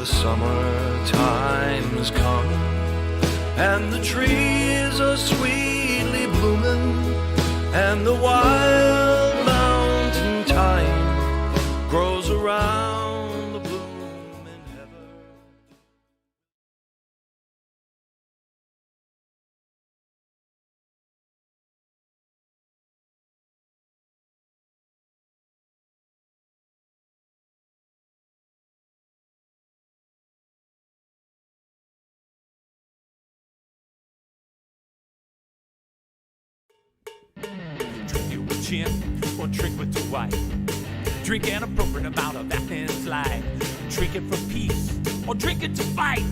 Summertime's come, and the trees are sweetly blooming, and the wild mountain thyme grows around the blooming heather. Drink it with gin or drink with Dwight. Drink an appropriate amount of Athens Light. Drink it for peace or drink it to fight.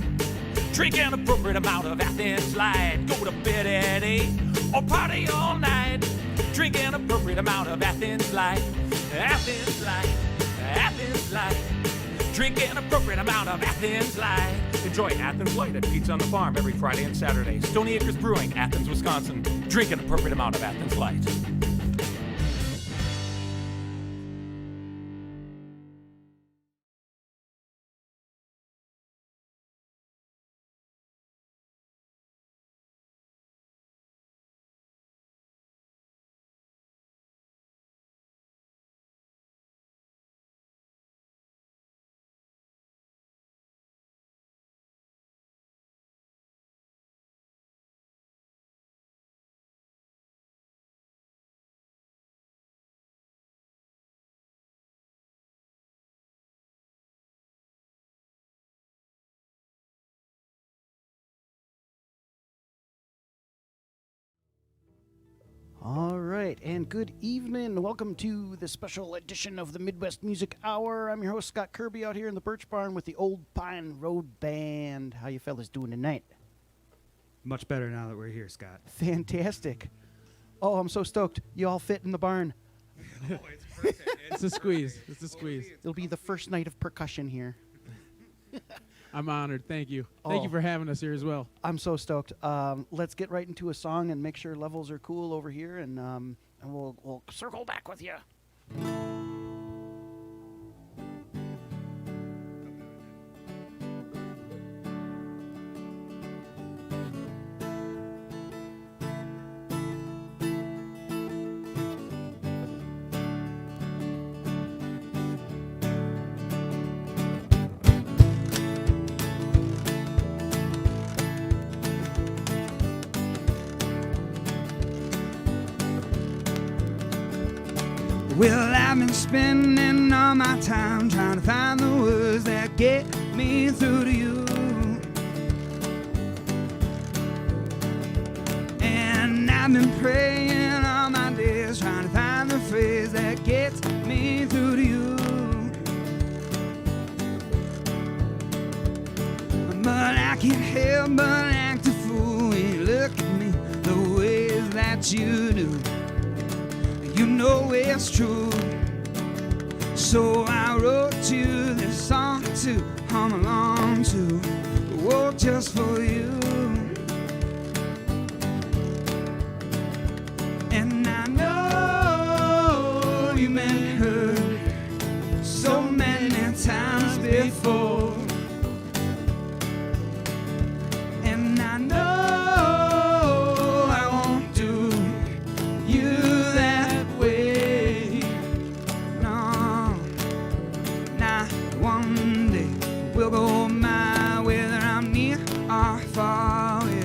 Drink an appropriate amount of Athens Light. Go to bed at 8 or party all night. Drink an appropriate amount of Athens Light. Athens Light, Athens Light. Drink an appropriate amount of Athens Light. Enjoy Athens Light at Pizza on the Farm every Friday and Saturday. Stony Acres Brewing, Athens, Wisconsin. Drink an appropriate amount of Athens Light. All right, and good evening. Welcome to the special edition of the Midwest Music Hour. I'm your host, Scott Kirby, out here in the Birch Barn with the Old Pine Road Band. How you fellas doing tonight? Much better now that we're here, Scott. Fantastic. Oh, I'm so stoked. You all fit in the barn. Oh, it's perfect. It's a squeeze. It's a squeeze. It'll be the first night of percussion here. I'm honored. Thank you. Thank you for having us here as well. I'm so stoked. Let's get right into a song and make sure levels are cool over here, and we'll circle back with you. Well, I've been spending all my time trying to find the words that get me through to you. And I've been praying all my days trying to find the phrase that gets me through to you. But I can't help but act a fool when you look at me the ways that you do. You know it's true. So I wrote you this song to hum along to, oh, just for you. And I know you've been hurt so many times before. And I know we'll go my way, whether I'm near or far away.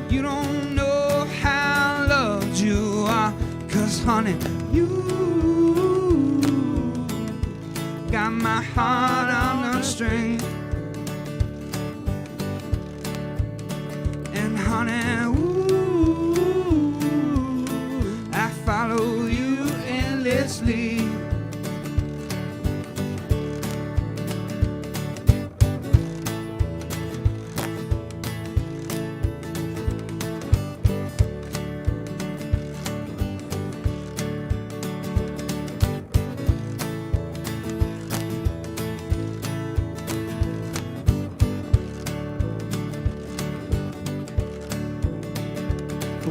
You don't know how loved you are, 'cause honey, you got my heart on a string. And honey, ooh, I follow you endlessly.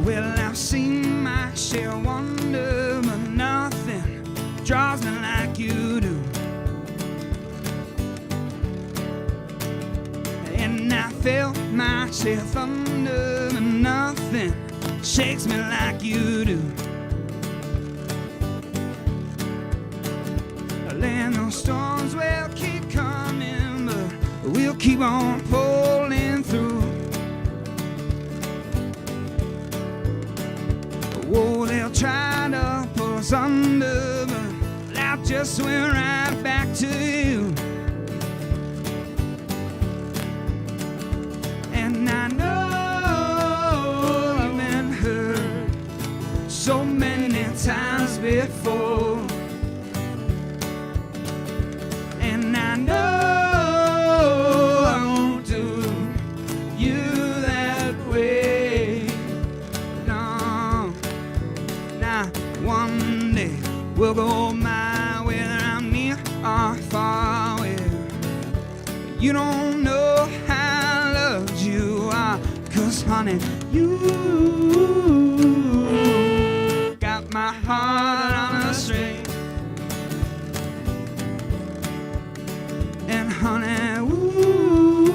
Well, I've seen my share of wonder, but nothing draws me like you do. And I felt my share of thunder, but nothing shakes me like you do. And those storms will keep coming, but we'll keep on pulling through. Oh, they'll try to pull us under, but I'll just swim right back to you. And I know I've been hurt so many times before. And I know I won't do you that way. No, not one day will go my way, whether I'm near or far away. You don't know how loved you are, 'cause honey, you got my heart on a string. And honey, ooh,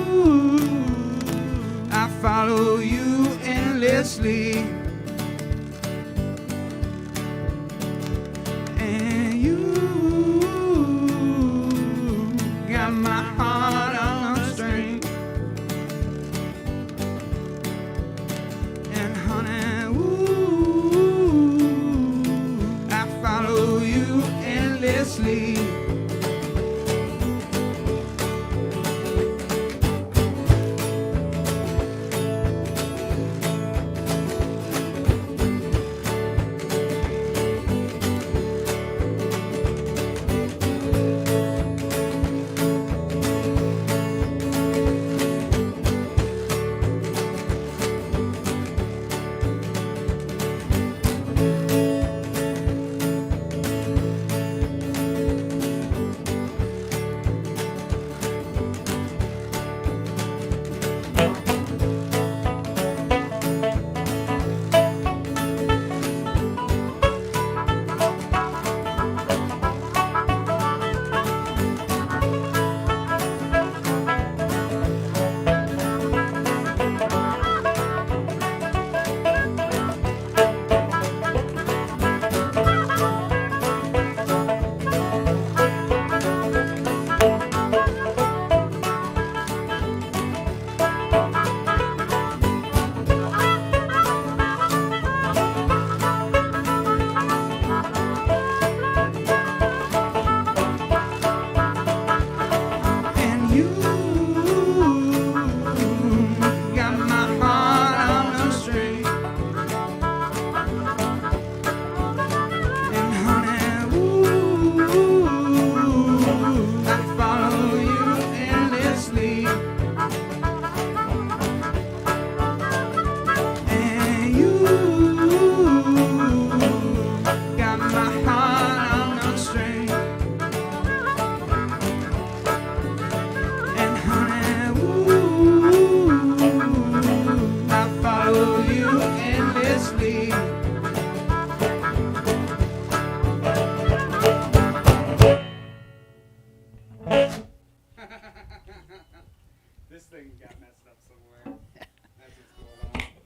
I follow you endlessly. And you got my heart on a string. And honey, ooh, I follow you endlessly.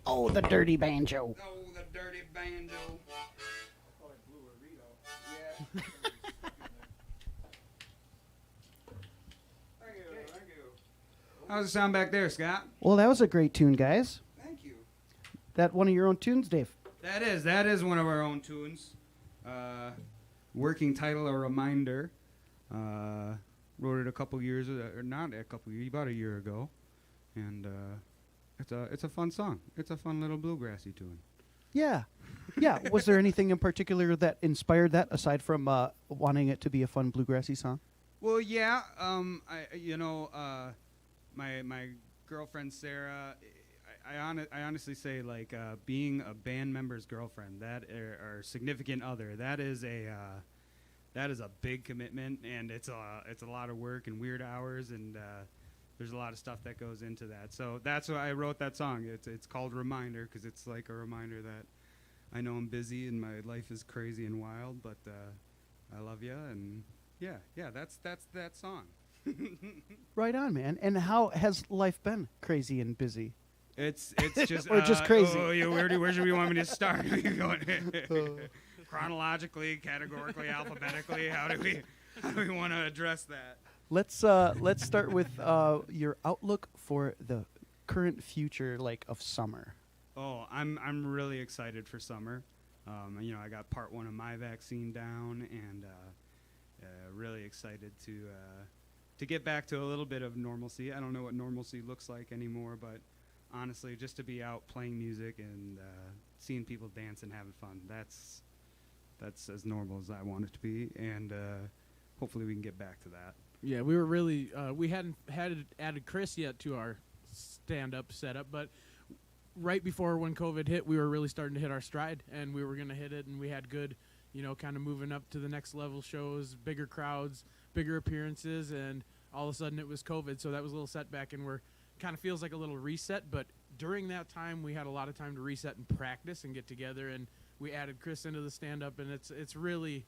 Oh, the dirty banjo. Oh, the dirty banjo. Yeah. Thank you. How's it sound back there, Scott? Well, that was a great tune, guys. Thank you. That one of your own tunes, Dave? That is one of our own tunes. Working title, A Reminder. Wrote it a couple years, or not a couple years, about a year ago, and it's a fun song. It's a fun little bluegrassy tune. Yeah. Yeah. Was there anything in particular that inspired that, aside from wanting it to be a fun bluegrassy song? Well, yeah. My girlfriend Sarah. I honestly say, like, being a band member's girlfriend, that or significant other, that is a big commitment, and it's a lot of work and weird hours, and there's a lot of stuff that goes into that. So that's why I wrote that song. It's called Reminder, because it's like a reminder that I know I'm busy and my life is crazy and wild, but I love you, and yeah, that's that song. Right on, man. And how has life been crazy and busy? It's just Or just crazy. Oh, yeah, where should we want me to start? Chronologically, categorically, alphabetically. How do we want to address that? Let's start with your outlook for the current future, like, of summer. Oh, I'm really excited for summer. I got part 1 of my vaccine down, and really excited to get back to a little bit of normalcy. I don't know what normalcy looks like anymore, but honestly, just to be out playing music and seeing people dance and having fun, that's as normal as I want it to be, and hopefully we can get back to that. Yeah, we were really we hadn't added Chris yet to our stand-up setup, but right before when COVID hit, we were really starting to hit our stride, and we were going to hit it, and we had good, kind of moving up to the next level shows, bigger crowds, bigger appearances, and all of a sudden it was COVID, so that was a little setback, and we're kind of feels like a little reset, but during that time we had a lot of time to reset and practice and get together, and we added Chris into the stand-up, and it's really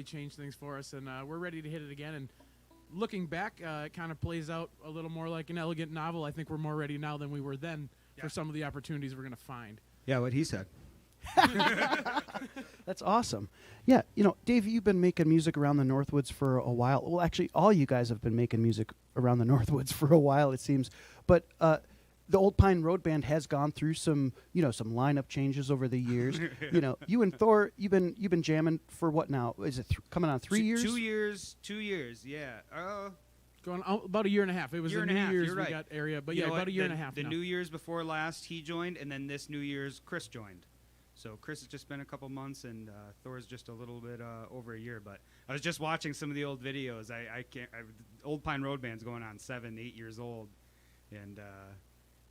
changed things for us, and we're ready to hit it again. And looking back, it kind of plays out a little more like an elegant novel. I think we're more ready now than we were then for some of the opportunities we're going to find. Yeah, what he said. That's awesome. Yeah, Dave, you've been making music around the Northwoods for a while. Well, actually, all you guys have been making music around the Northwoods for a while, it seems. But the Old Pine Road Band has gone through some lineup changes over the years. You and Thor, you've been jamming for what now? Is it coming on 3 years? 2 years, yeah. Going about a year and a half. It was year a and a New half, Year's you're we right. got area, but You yeah, know about what? a year and a half The now. New Year's before last, he joined, and then this New Year's, Chris joined. So Chris has just been a couple months, and Thor's just a little bit over a year. But I was just watching some of the old videos. Old Pine Road Band's going on 7-8 years old, and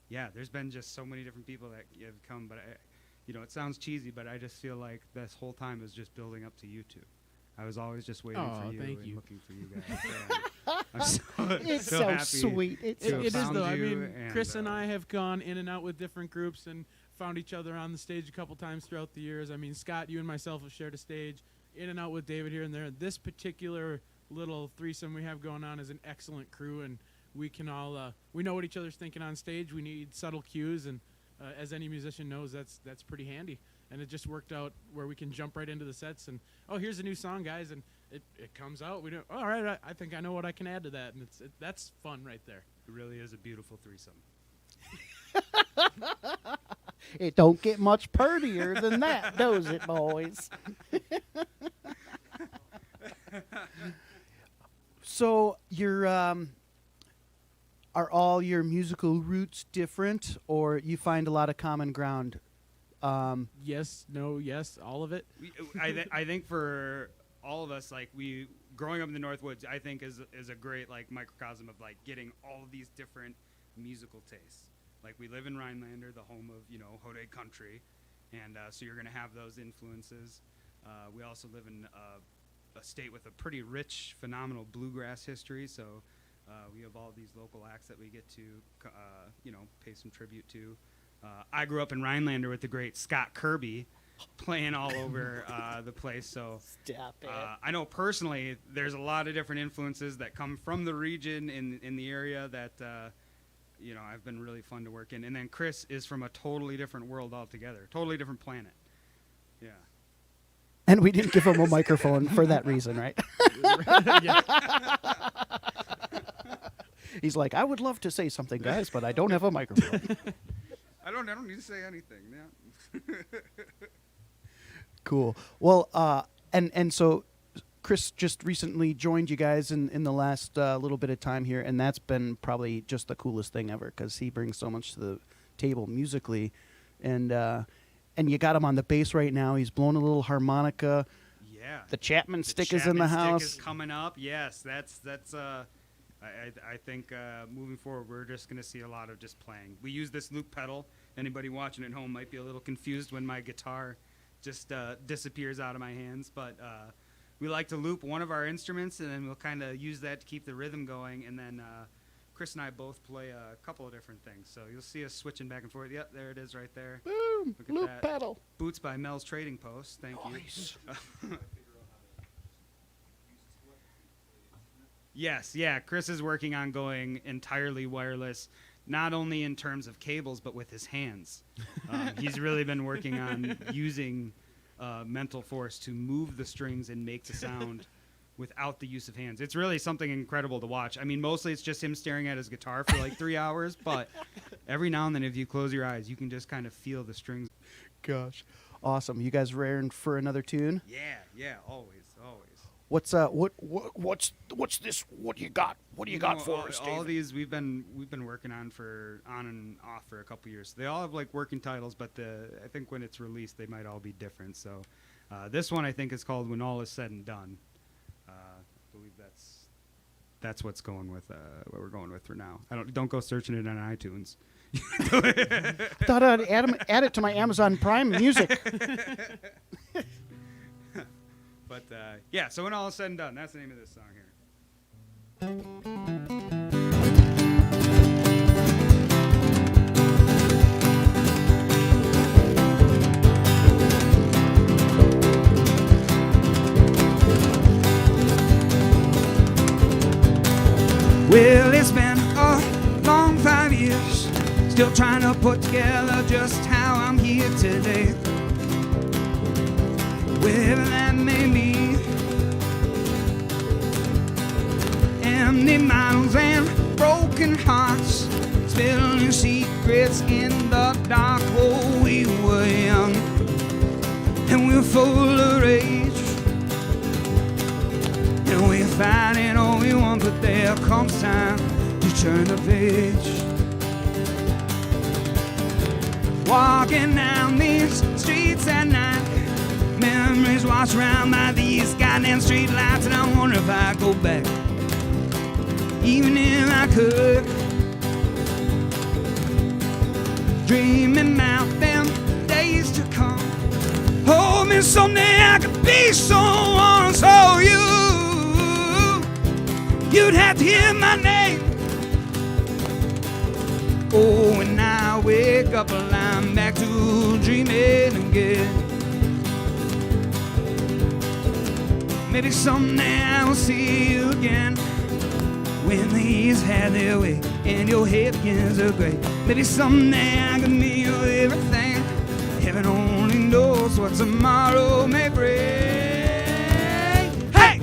yeah, there's been just so many different people that have come. But it sounds cheesy, but I just feel like this whole time is just building up to you two. I was always just waiting for you thank and you. looking for you guys. I'm It's so so happy. sweet. It is found though. I you, mean, and, Chris and I have gone in and out with different groups and found each other on the stage a couple times throughout the years. I mean, Scott, you and myself have shared a stage, in and out with David here and there. This particular little threesome we have going on is an excellent crew, and we can all we know what each other's thinking on stage. We need subtle cues, and as any musician knows, that's pretty handy. And it just worked out where we can jump right into the sets and, oh, here's a new song, guys, and it comes out. We do, all right, I think I know what I can add to that, and that's fun right there. It really is a beautiful threesome. It don't get much purtier than that, does it, boys? So are all your musical roots different, or you find a lot of common ground? Yes, no, yes, all of it. I think for all of us, like growing up in the Northwoods, I think is a great like microcosm of like getting all of these different musical tastes. Like we live in Rhinelander, the home of Hode country, and so you're gonna have those influences. We also live in a state with a pretty rich, phenomenal bluegrass history, so we have all these local acts that we get to pay some tribute to. I grew up in Rhinelander with the great Scott Kirby playing all over the place. So Stop it. I know personally there's a lot of different influences that come from the region in the area that I've been really fun to work in. And then Chris is from a totally different world altogether, totally different planet. Yeah. And we didn't give him a microphone for that reason, right? Yeah. He's like, I would love to say something, guys, but I don't have a microphone. I don't need to say anything. Yeah. Cool. Well, and so Chris just recently joined you guys in the last little bit of time here, and that's been probably just the coolest thing ever because he brings so much to the table musically, and you got him on the bass right now. He's blowing a little harmonica. Yeah. The Chapman The stick is in the Chapman house. stick is coming up. Yes, that's. I think moving forward, we're just going to see a lot of just playing. We use this loop pedal. Anybody watching at home might be a little confused when my guitar just disappears out of my hands, but we like to loop one of our instruments, and then we'll kind of use that to keep the rhythm going, and then Chris and I both play a couple of different things, so you'll see us switching back and forth. Yep, there it is right there. Boom! Look at Loop that. pedal. Boots by Mel's Trading Post. Thank Nice. you. Yes, yeah. Chris is working on going entirely wireless, not only in terms of cables, but with his hands. He's really been working on using mental force to move the strings and make the sound without the use of hands. It's really something incredible to watch. I mean, mostly it's just him staring at his guitar for like 3 hours, but every now and then if you close your eyes, you can just kind of feel the strings. Gosh. Awesome. You guys raring for another tune? Yeah, always. What's what's this? What do you got? What do you got for us, all David? these we've been working on and off for a couple years. They all have like working titles, but I think when it's released, they might all be different. So this one I think is called "When All Is Said and Done." I believe that's what's going with what we're going with for now. Don't go searching it on iTunes. I thought I'd add it to my Amazon Prime Music. But yeah, so when all is said and done, that's the name of this song here. Well, it's been a long 5 years, still trying to put together just how I'm here today. Wherever that may be, empty miles and broken hearts, spilling secrets in the dark. Oh, we were young and we were full of rage, and we're fighting all we want, but there comes time to turn the page. Walking down these streets at night, memories wash around by these goddamn street lights, and I wonder if I go back, even if I could. Dreaming about them days to come. Hold me someday I could be someone, so you'd have to hear my name. Oh, when I wake up, well, I'm back to dreaming again. Maybe someday I will see you again, when the years had their way and your head begins to gray. Maybe someday I can be your everything. Heaven only knows what tomorrow may bring. Hey!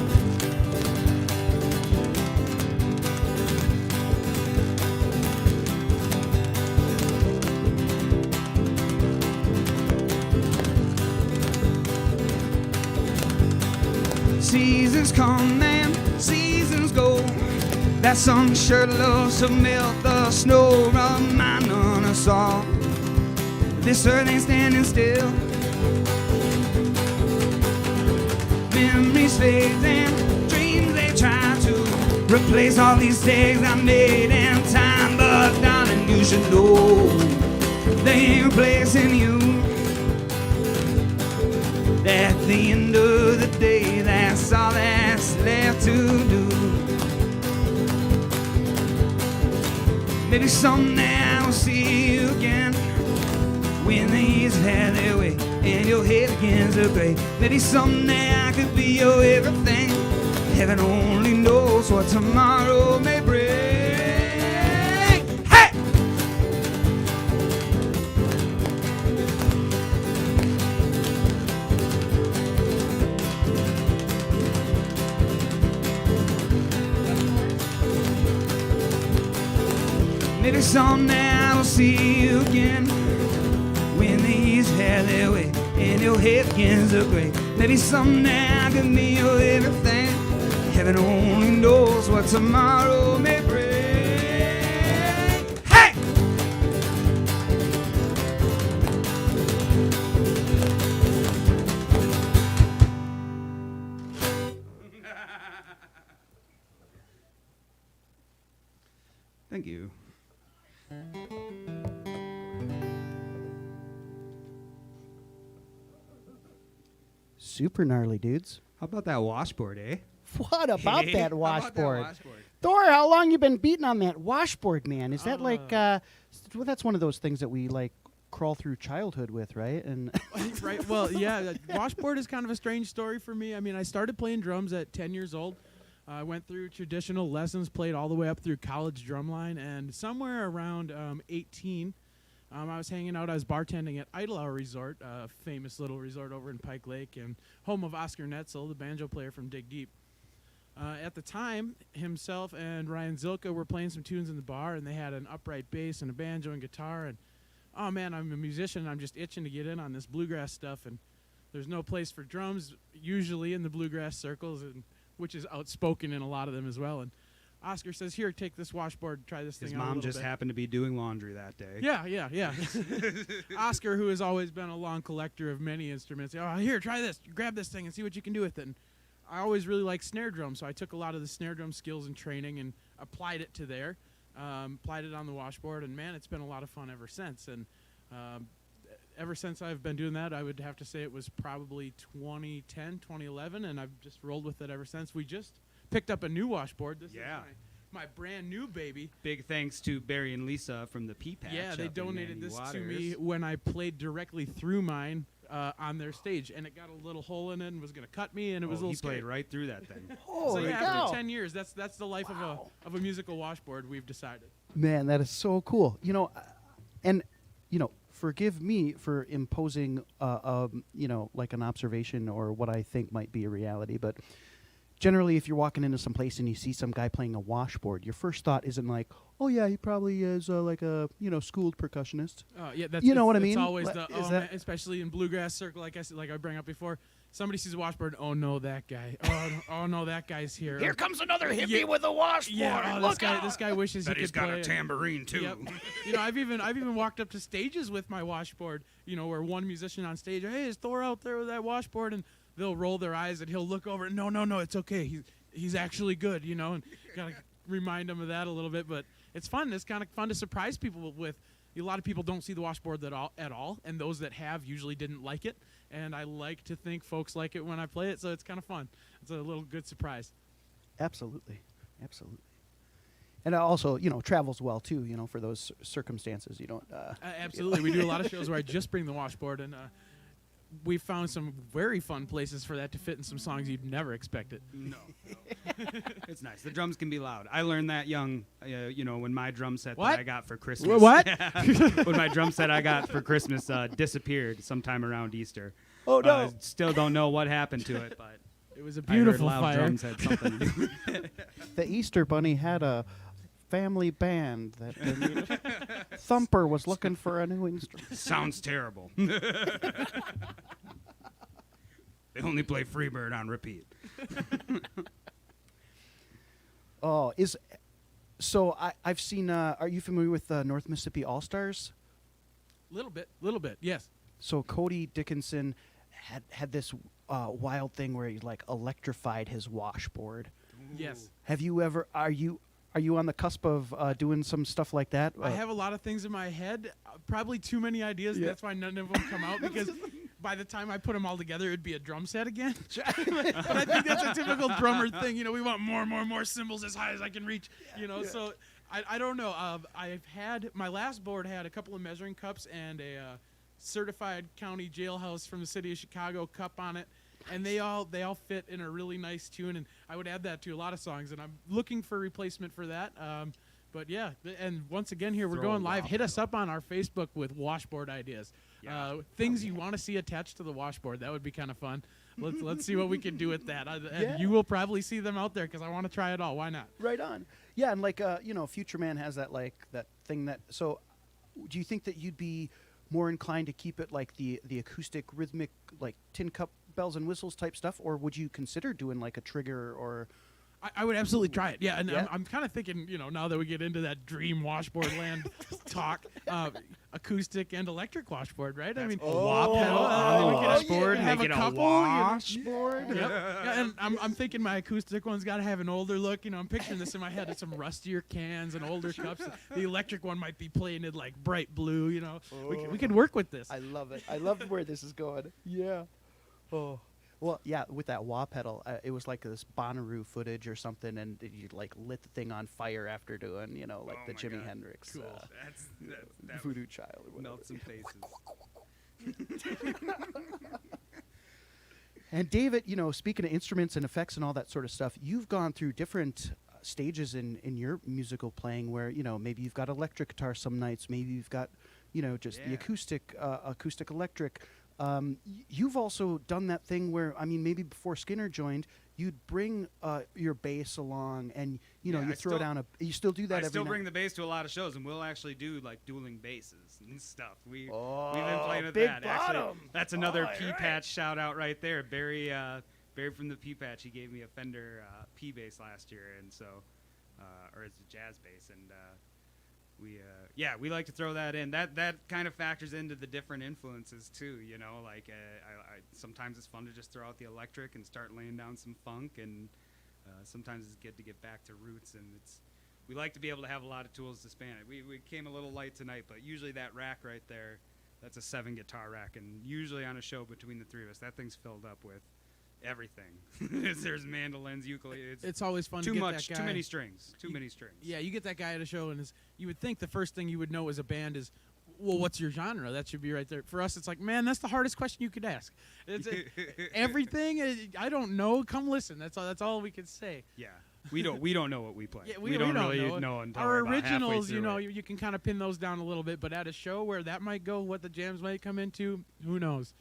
Seasons come and seasons go. That sun sure loves to melt the snow, reminding us all this earth ain't standing still. Memories fade and dreams they try to replace all these days I made in time, but darling, you should know they ain't replacing you. At the end of the day, that's all that's left to do. Maybe someday I will see you again, when the years have their way and your head begins to gray. Maybe someday I could be your everything. Heaven only knows what tomorrow may bring. Hey! Maybe someday I will see you again, when the years have their way and your head begins to gray. Maybe someday I can be your everything. Heaven only knows what tomorrow may bring. Hey! Thank you. Super gnarly, dudes. How about that washboard, eh? What about that How about that washboard? washboard? Thor, how long you been beating on that washboard, man? Is that well, that's one of those things that we like crawl through childhood with, right? And Right. Well, yeah, washboard is kind of a strange story for me. I mean, I started playing drums at 10 years old. I went through traditional lessons, played all the way up through college drumline, and somewhere around 18, I was hanging out. I was bartending at Idle Hour Resort, a famous little resort over in Pike Lake, and home of Oscar Netzel, the banjo player from Dig Deep. At the time, himself and Ryan Zilka were playing some tunes in the bar, and they had an upright bass and a banjo and guitar. And oh man, I'm a musician. I'm just itching to get in on this bluegrass stuff, and there's no place for drums usually in the bluegrass circles, and which is outspoken in a lot of them as well. And Oscar says, "Here, take this washboard, try this His thing out." mom just happened to be doing laundry that day. Yeah. Oscar, who has always been a long collector of many instruments, oh, here, try this, grab this thing and see what you can do with it. And I always really liked snare drum, so I took a lot of the snare drum skills and training and applied it to there, applied it on the washboard, and man, it's been a lot of fun ever since. And ever since I've been doing that, I would have to say it was probably 2010, 2011, and I've just rolled with it ever since. We just picked up a new washboard. This is my brand new baby. Big thanks to Barry and Lisa from the Pea Patch. Yeah, they up in donated Manny this Waters. to me when I played directly through mine on their stage, and it got a little hole in it and was going to cut me, and it was a little He scary. played right through that thing. So holy yeah, cow. after 10 years, that's the life of a musical washboard, we've decided. man, that is so cool. You know, and you know, forgive me for imposing, you know, like an observation or what I think might be a reality, but generally, if you're walking into some place and you see some guy playing a washboard, your first thought isn't like, "Oh yeah, he probably is like a schooled percussionist." Yeah, that's You know what I it's mean? always Like, the is man, that- especially in bluegrass circle, like I bring up before. Somebody sees a washboard. Oh no, that guy. Oh no, that guy's here. Here comes another hippie Yeah. with a washboard. Yeah, oh, this guy wishes Bet he he's could got play. a tambourine too. Yep. You know, I've even walked up to stages with my washboard. You know, where one musician on stage, hey, is Thor out there with that washboard? And they'll roll their eyes and he'll look over. No, it's okay. He's actually good. You know, and gotta remind him of that a little bit. But it's fun. It's kind of fun to surprise people with. A lot of people don't see the washboard at all, and those that have usually didn't like it. And I like to think folks like it when I play it, so it's kind of fun. It's a little good surprise. Absolutely. And it also, you know, travels well too. You know, for those circumstances, you don't. Absolutely. We do a lot of shows where I just bring the washboard, and we found some very fun places for that to fit in some songs you'd never expect it. No. It's nice. The drums can be loud. I learned that young, when my drum set What? that I got for Christmas. What? When my drum set I got for Christmas disappeared sometime around Easter. Oh no! Still don't know what happened to it, but It was a I heard beautiful loud fire. drums had something to do with it. The Easter Bunny had a family band that Thumper was looking for a new instrument. Sounds terrible. They only play Freebird on repeat. Oh, I've seen. Are you familiar with North Mississippi All Stars? Little bit, yes. So Cody Dickinson had this wild thing where he like electrified his washboard. Yes. Have you ever? Are you on the cusp of doing some stuff like that? I have a lot of things in my head, probably too many ideas, and that's why none of them come out, because by the time I put them all together, it'd be a drum set again. But I think that's a typical drummer thing. You know, we want more cymbals as high as I can reach. So I don't know. I've had my last board had a couple of measuring cups and a certified county jailhouse from the city of Chicago cup on it. And they all fit in a really nice tune, and I would add that to a lot of songs, and I'm looking for a replacement for that. But yeah, and once again here, we're Throw going a live. lob Hit us up on our Facebook with washboard ideas. Yeah. Things you want to see attached to the washboard. That would be kind of fun. Let's see what we can do with that. And Yeah. you will probably see them out there because I want to try it all. Why not? Right on. Yeah, and like Future Man has that that thing that. So, do you think that you'd be more inclined to keep it like the acoustic, rhythmic, like tin cup bells and whistles type stuff, or would you consider doing like a trigger or? I would absolutely try it. Yeah, and Yeah? I'm kind of thinking, now that we get into that dream washboard land talk, acoustic and electric washboard, right? I mean, a wah pedal on the washboard, have make a it a couple, Washboard. Yep. Yeah, and I'm thinking my acoustic one's got to have an older look. I'm picturing this in my head. It's some rustier cans and older cups. The electric one might be playing it like bright blue. We could work with this. I love it. I love where this is going. Yeah. Oh. Well, yeah, with that wah pedal, it was like this Bonnaroo footage or something, and you like lit the thing on fire after doing, you know, like Oh the my Jimi God. Hendrix That Voodoo Child or whatever. melt some faces. And David, you know, speaking of instruments and effects and all that sort of stuff, you've gone through different stages in your musical playing where, you know, maybe you've got electric guitar some nights, maybe you've got, you know, just the Yeah. acoustic electric. You've also done that thing where, I mean, maybe before Skinner joined, you'd bring your bass along and, you know, Yeah, you I throw still- down you still do that I every still night. bring the bass to a lot of shows, and we'll actually do like dueling basses and stuff. We've been Oh, playing with Big that. Actually, Bottom. that's another All P right. Patch shout out right there. Barry from the P Patch, he gave me a Fender P bass last year, and so or it's a jazz bass, and we like to throw that in. That kind of factors into the different influences too. You know, like I sometimes it's fun to just throw out the electric and start laying down some funk, and sometimes it's good to get back to roots, and we like to be able to have a lot of tools to span it. We came a little light tonight, but usually that rack right there, that's a 7 guitar rack, and usually on a show between the three of us, that thing's filled up with everything. There's mandolins, ukulele. It's always fun too to get much, that guy. too many strings, too many strings. Yeah, you get that guy at a show, and you would think the first thing you would know as a band is, well, what's your genre? That should be right there. For us, it's like, man, that's the hardest question you could ask. It's everything. I don't know. Come listen. That's all we can say. Yeah, we don't know what we play. Yeah, we don't really know. know until Our we're about halfway originals, you through know, it. you can kind of pin those down a little bit, but at a show where that might go, what the jams might come into, who knows?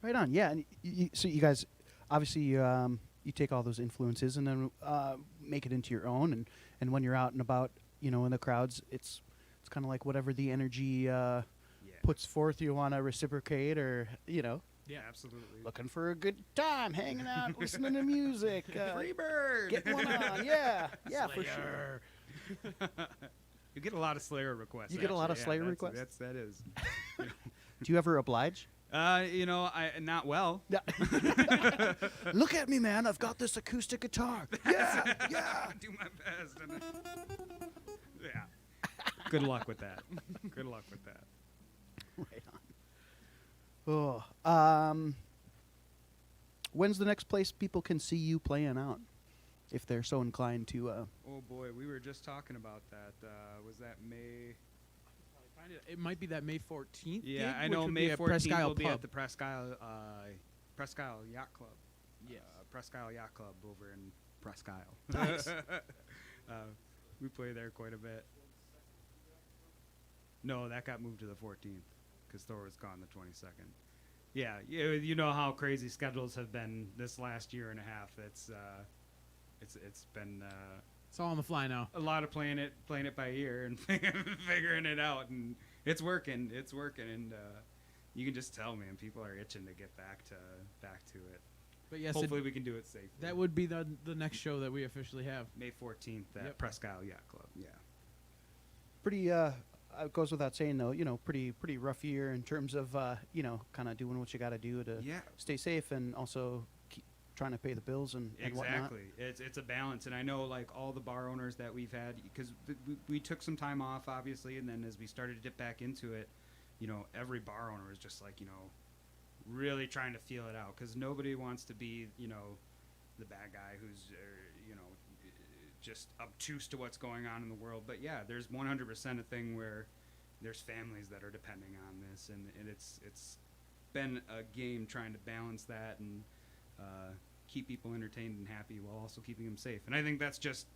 Right on, yeah. And so you guys, obviously, you take all those influences and then make it into your own. And when you're out and about, you know, in the crowds, it's kind of like whatever the energy puts forth, you want to reciprocate, or you know, Yeah, absolutely. looking for a good time, hanging out, listening to music. Free bird. Get one on, yeah, for sure. You get a lot of Slayer requests. You get a lot of actually. Slayer Yeah, requests? That is. Do you ever oblige? You know, I not well. Look at me, man! I've got this acoustic guitar. Yeah, yeah. I do my best. And yeah. Good luck with that. Good luck with that. Right on. Oh, when's the next place people can see you playing out, if they're so inclined to? Oh boy, we were just talking about that. Was that May? It might be that May 14th. Yeah, gig, I which know would May be at 14th Presque Isle will be Pub. at the Presque Isle Yacht Club. Yes. Presque Isle Yacht Club over in Presque Isle. Nice. We play there quite a bit. No, that got moved to the 14th because Thor was gone the 22nd. Yeah, you know how crazy schedules have been this last year and a half. It's been It's all on the fly now. a lot of playing it by ear and figuring it out, and it's working, and you can just tell, man, people are itching to get back to it. But yes, Hopefully we can do it safely. that would be the next show that we officially have. May 14th at Yep. Presque Isle Yacht Club. Yeah. Pretty. It goes without saying, though. You know, pretty rough year in terms of you know, kind of doing what you got to do to Yeah. stay safe and also keep trying to pay the bills and whatnot. Exactly. It's a balance, and I know like all the bar owners that we've had, because we took some time off, obviously, and then as we started to dip back into it, you know, every bar owner is just like, you know, really trying to feel it out, because nobody wants to be, you know, the bad guy who's you know, just obtuse to what's going on in the world. But yeah, there's 100% a thing where there's families that are depending on this, and it's been a game trying to balance that and keep people entertained and happy while also keeping them safe. And I think that's just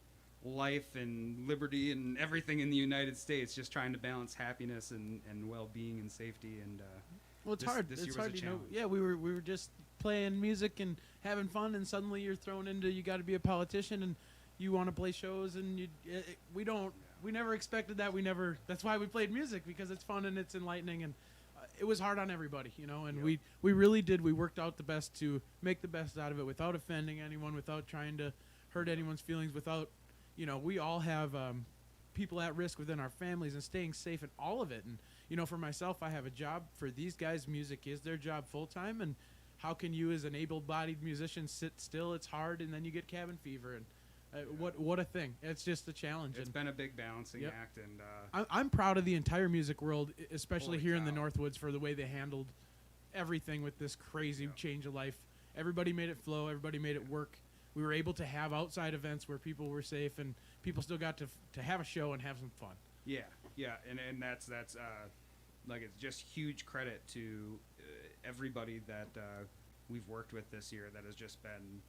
life and liberty and everything in the United States, just trying to balance happiness and well-being and safety. And Well, it's This- hard. this It's year was hard, a you know. challenge. Yeah, we were just playing music and having fun, and suddenly you're thrown into you got to be a politician and you want to play shows, and we never expected that. That's why we played music, because it's fun and it's enlightening, and it was hard on everybody, you know. And Yep. we really did. We worked out the best to make the best out of it without offending anyone, without trying to hurt anyone's feelings, without, you know, we all have people at risk within our families, and staying safe in all of it. And you know, for myself, I have a job. For these guys, music is their job full time. And how can you, as an able-bodied musician, sit still? It's hard, and then you get cabin fever. And what a thing! It's just a challenge. it's And been a big balancing Yep. act. And I'm proud of the entire music world, especially Holy here in the cow. Northwoods, for the way they handled everything with this crazy change of life. Everybody made it flow. Everybody made it work. We were able to have outside events where people were safe and people still got to have a show and have some fun. Yeah, and that's like it's just huge credit to everybody that we've worked with this year that has just been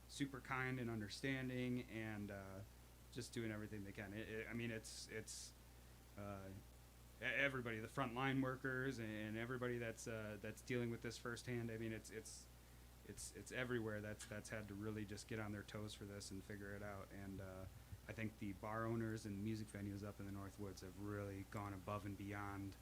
super kind and understanding and just doing everything they can. I mean, it's everybody, the frontline workers and everybody that's dealing with this firsthand. I mean, it's everywhere that's had to really just get on their toes for this and figure it out. And I think the bar owners and music venues up in the Northwoods have really gone above and beyond.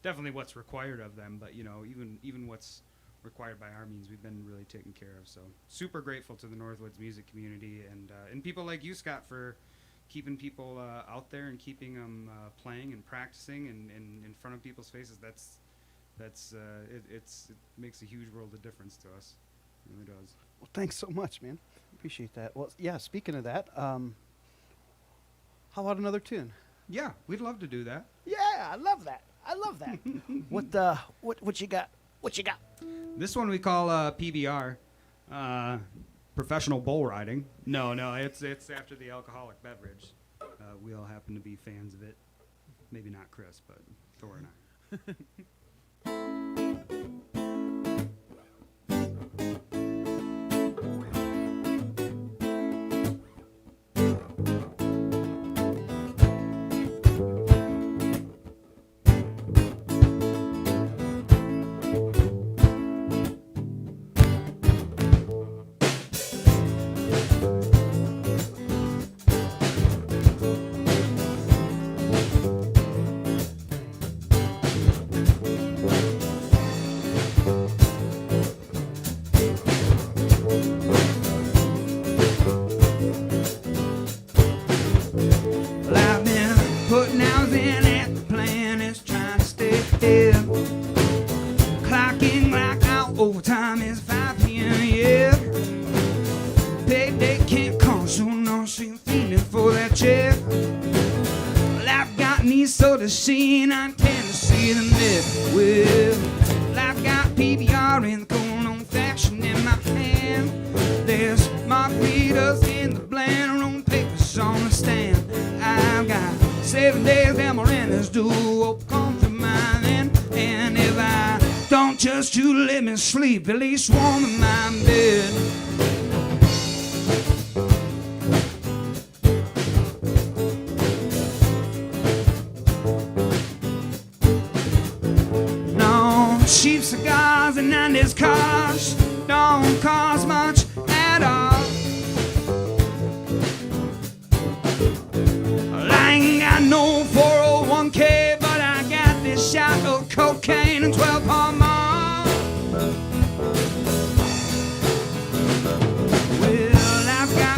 Definitely what's required of them, but even what's required by our means, we've been really taken care of. So super grateful to the Northwoods music community and people like you, Scott, for keeping people out there and keeping them playing and practicing and in front of people's faces. It makes a huge world of difference to us. It really does. Well, thanks so much, man. Appreciate that. Well, yeah, speaking of that, how about another tune? Yeah, we'd love to do that. Yeah, I love that. What you got? What you got? This one we call PBR, professional bull riding. No, it's after the alcoholic beverage. We all happen to be fans of it. Maybe not Chris, but Thor and I. Overtime is 5 p.m. Yeah, payday can't come, so no, so you're feeling for that check. Life got me so to see, and I tend to see them live. Well, life got PBR in the cold old fashioned in my hand. There's margaritas in the blender on papers on the stand. I've got 7 days and my rent is due. Hope come through mine then, and if I don't just you let me sleep, at least warm in my bed. No, cheap cigars and 90s cars don't cost much at all. I ain't got no 401k, but I got this shot of cocaine and 12 palm.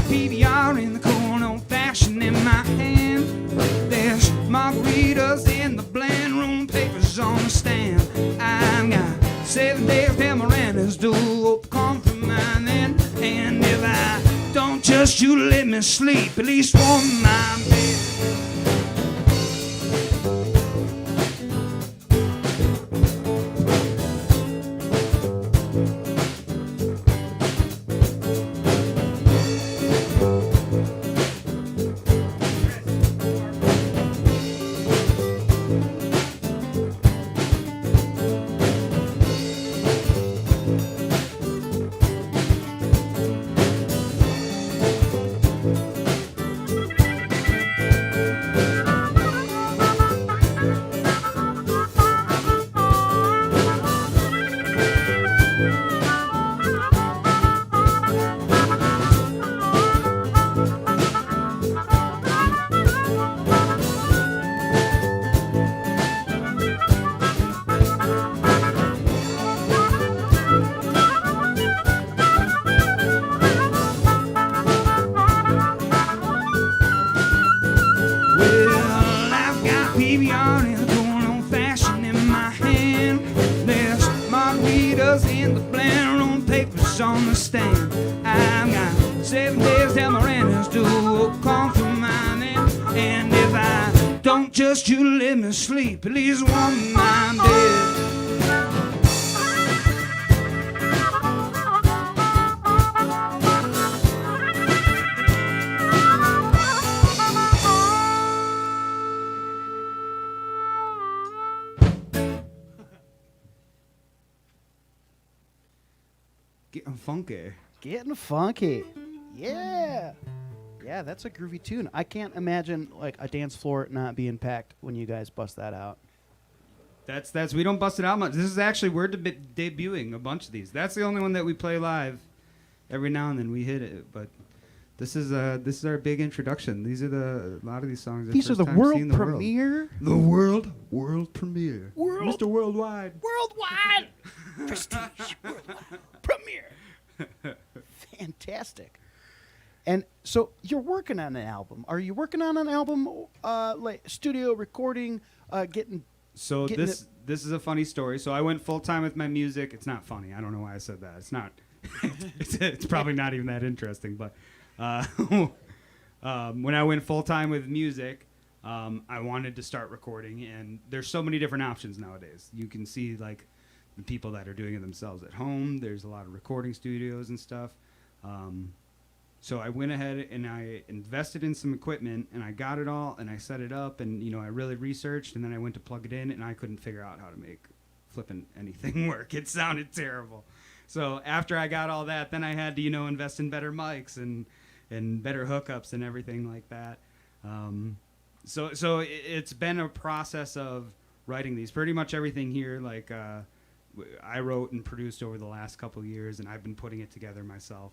PBR in the cold old fashioned in my hand. There's margaritas in the blend room, papers on the stand. I've got 7 days till my rent is due. Hope come from mine then. And if I don't just you let me sleep, at least warm my bed. On the stand, I've got 7 days till my rent is due. Come from mine then, and if I don't just you let me sleep, at least warm my bed. Getting funky. Getting funky. Yeah. Yeah, that's a groovy tune. I can't imagine like a dance floor not being packed when you guys bust that out. That's we don't bust it out much. This is actually we're debuting a bunch of these. That's the only one that we play live. Every now and then we hit it, but this is our big introduction. These are a lot of these songs. These are the world premiere. The world premiere. World. Mr. Worldwide. Worldwide. Prestige. Worldwide. Premiere. Fantastic. And so you're working on an album. Are you working on an album, like studio recording, getting? So this is a funny story. So I went full time with my music. It's not funny. I don't know why I said that. It's not. it's probably not even that interesting. But when I went full time with music, I wanted to start recording. And there's so many different options nowadays. You can see like the people that are doing it themselves at home. There's a lot of recording studios and stuff. So I went ahead and I invested in some equipment and I got it all and I set it up and, I really researched and then I went to plug it in and I couldn't figure out how to make flipping anything work. It sounded terrible. So after I got all that, then I had to, invest in better mics and better hookups and everything like that. So it's been a process of writing these. Pretty much everything here, like I wrote and produced over the last couple of years and I've been putting it together myself.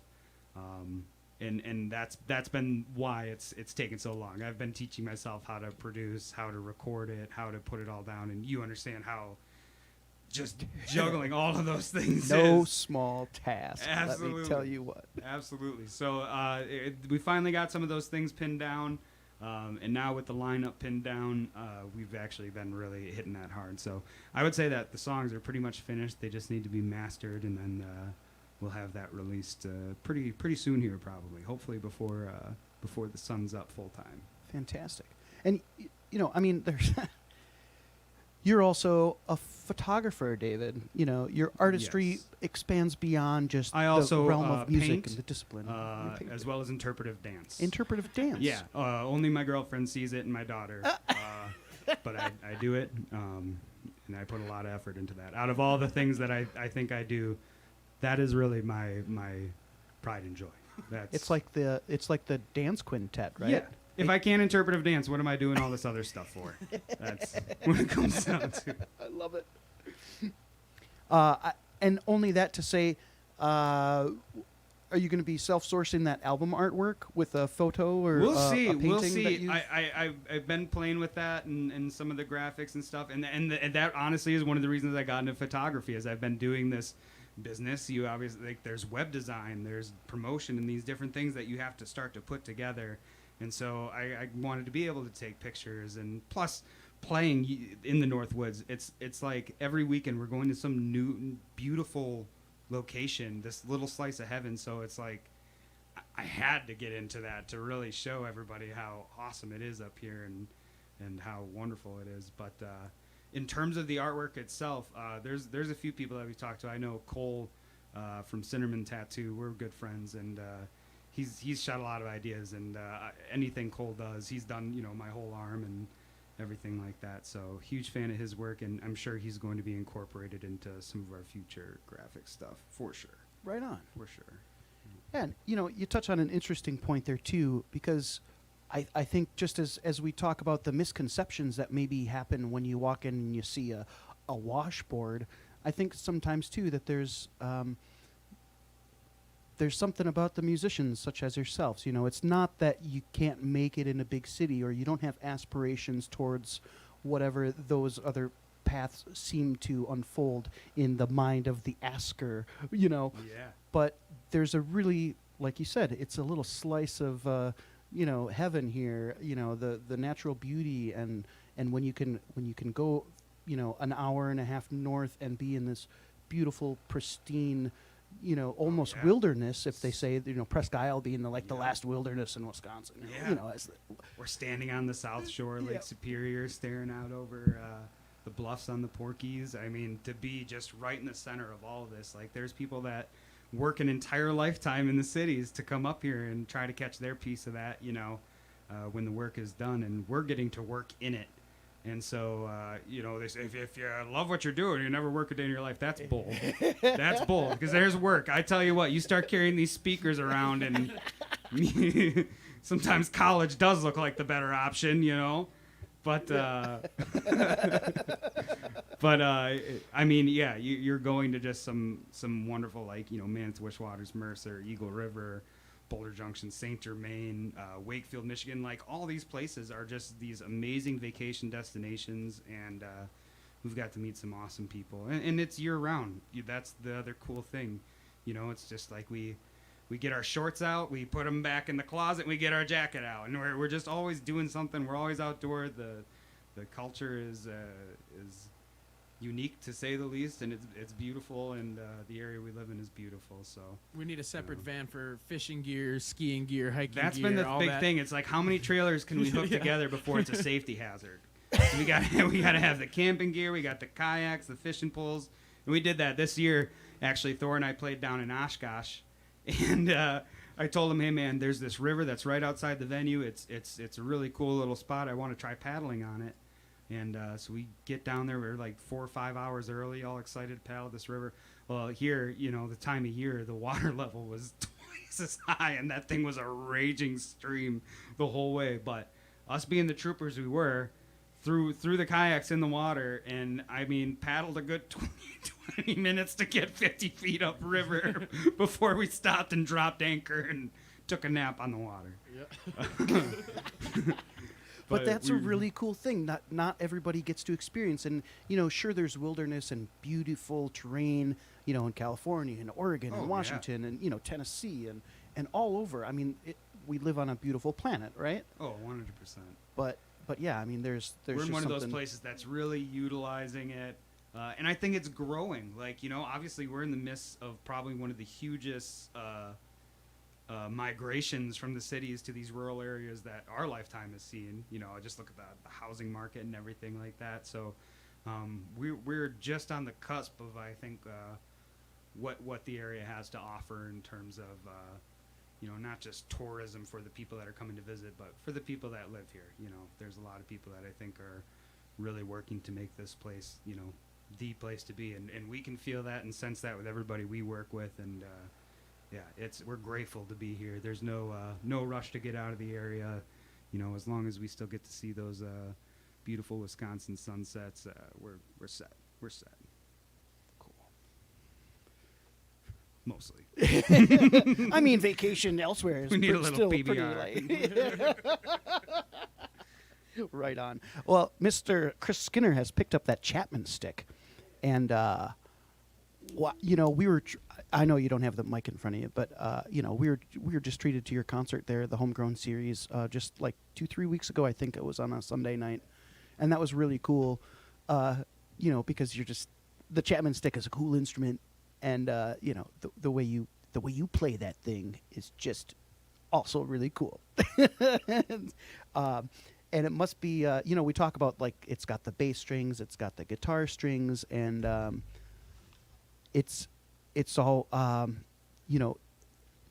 And that's been why it's taken so long. I've been teaching myself how to produce, how to record it, how to put it all down, and you understand how just juggling all of those things No is. small task. Absolutely. Let me tell you what. Absolutely. So we finally got some of those things pinned down, and now with the lineup pinned down, we've actually been really hitting that hard. So I would say that the songs are pretty much finished. They just need to be mastered, and then we'll have that released pretty soon here, probably. Hopefully before the sun's up full time. Fantastic. And there's you're also a photographer, David. Your artistry Yes. expands beyond just I also the realm of music paint, and the discipline. You paint as well as interpretive dance. interpretive dance. Yeah, only my girlfriend sees it and my daughter. But I do it, and I put a lot of effort into that. Out of all the things that I think I do, that is really my pride and joy. It's like the dance quintet, right? Yeah. If I can't interpretive dance, what am I doing all this other stuff for? That's what it comes down to. I love it. And only that to say, are you going to be self-sourcing that album artwork with a photo or We'll a see. painting? We'll that see. you've- I've been playing with that and some of the graphics and stuff, and that honestly is one of the reasons I got into photography. Is I've been doing this business. You obviously there's web design, there's promotion, and these different things that you have to start to put together. And so I wanted to be able to take pictures, and plus playing in the Northwoods, it's like every weekend we're going to some new beautiful location, this little slice of heaven. So it's like I had to get into that to really show everybody how awesome it is up here and how wonderful it is. But in terms of the artwork itself, there's a few people that we talked to. I know Cole from Cinnamon Tattoo. We're good friends, and he's shot a lot of ideas. And anything Cole does, he's done my whole arm and everything like that. So huge fan of his work, and I'm sure he's going to be incorporated into some of our future graphic stuff for sure. Right on. For sure. And you touch on an interesting point there too, because I think just as we talk about the misconceptions that maybe happen when you walk in and you see a washboard, I think sometimes too that there's something about the musicians such as yourselves. It's not that you can't make it in a big city or you don't have aspirations towards whatever those other paths seem to unfold in the mind of the asker, Yeah. But there's a really, like you said, it's a little slice of heaven here, the natural beauty and when you can go an hour and a half north and be in this beautiful pristine almost wilderness, if they say Presque Isle being the last wilderness in Wisconsin. We're standing on the South Shore, Lake Superior, staring out over the bluffs on the Porkies. I mean, to be just right in the center of all of this, there's people that work an entire lifetime in the cities to come up here and try to catch their piece of that, when the work is done, and we're getting to work in it. And so, they say if you love what you're doing, you never work a day in your life. That's bold. That's bold, because there's work. I tell you what, you start carrying these speakers around, and sometimes college does look like the better option, But, I mean, yeah, you're going to just some wonderful, like, Mammoth, Wishwaters, Mercer, Eagle River, Boulder Junction, St. Germain, Wakefield, Michigan. Like, all these places are just these amazing vacation destinations, and we've got to meet some awesome people. And it's year-round. That's the other cool thing. It's just like we get our shorts out, we put them back in the closet, and we get our jacket out. And we're just always doing something. We're always outdoor. The culture is unique, to say the least, and it's beautiful, and the area we live in is beautiful. So we need a separate van for fishing gear, skiing gear, hiking that's gear. Been the all big that. thing. It's like, how many trailers can we hook together before it's a safety hazard? So we got to have the camping gear, we got the kayaks, the fishing poles, and we did that this year. Actually, Thor and I played down in Oshkosh, and I told him, hey man, there's this river that's right outside the venue. It's a really cool little spot. I want to try paddling on it. And so we get down there. We're like 4 or 5 hours early, all excited to paddle this river. Well, here, the time of year, the water level was twice as high, and that thing was a raging stream the whole way. But us being the troopers we were, threw the kayaks in the water, and I mean, paddled a good 20 minutes to get 50 feet upriver before we stopped and dropped anchor and took a nap on the water. Yeah. But that's a really cool thing. Not everybody gets to experience. And, sure, there's wilderness and beautiful terrain, in California and Oregon and Washington and, Tennessee and all over. I mean, we live on a beautiful planet, right? Oh, 100%. But yeah, I mean, there's we're just in one of those something- places that's really utilizing it. And I think it's growing. Like, obviously we're in the midst of probably one of the hugest migrations from the cities to these rural areas that our lifetime has seen. Just look at the housing market and everything like that. So we're just on the cusp of, I think, what the area has to offer in terms of not just tourism for the people that are coming to visit, but for the people that live here. There's a lot of people that I think are really working to make this place the place to be, and we can feel that and sense that with everybody we work with. And yeah, we're grateful to be here. There's no rush to get out of the area. As long as we still get to see those beautiful Wisconsin sunsets, we're set. We're set. Cool. Mostly. I mean, vacation elsewhere is We need a little still PBR. pretty light. Right on. Well, Mr. Chris Skinner has picked up that Chapman stick, and we were. I know you don't have the mic in front of you, but we were just treated to your concert there, the Homegrown Series, just like 2-3 weeks ago. I think it was on a Sunday night, and that was really cool. Because the Chapman stick is a cool instrument, and the way you play that thing is just also really cool. And it must be, we talk about, like, it's got the bass strings, it's got the guitar strings, and it's all,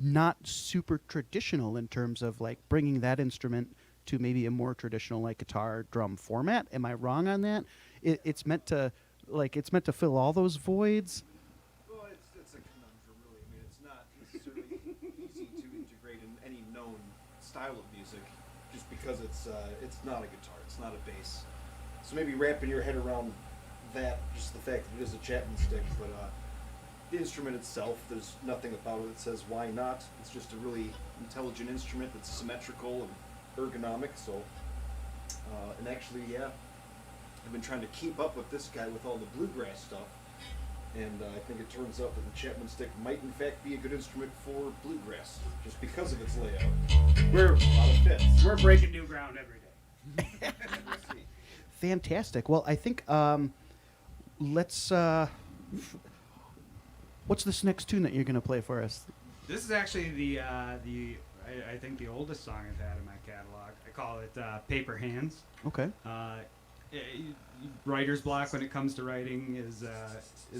not super traditional in terms of, like, bringing that instrument to maybe a more traditional, like, guitar drum format. Am I wrong on that? It's meant to fill all those voids. Well, it's a conundrum, really. I mean, it's not necessarily easy to integrate in any known style of music, just because it's not a guitar, it's not a bass. So maybe wrapping your head around that, just the fact that it is a Chapman stick, but the instrument itself, there's nothing about it that says why not. It's just a really intelligent instrument that's symmetrical and ergonomic. So, and actually, yeah, I've been trying to keep up with this guy with all the bluegrass stuff, and I think it turns out that the Chapman stick might in fact be a good instrument for bluegrass, just because of its layout. We're A lot of fits. we're breaking new ground every day. We'll see. Fantastic. Well, I think let's. What's this next tune that you're going to play for us? This is actually I think the oldest song I've had in my catalog. I call it Paper Hands. Okay. Writer's block when it comes to writing is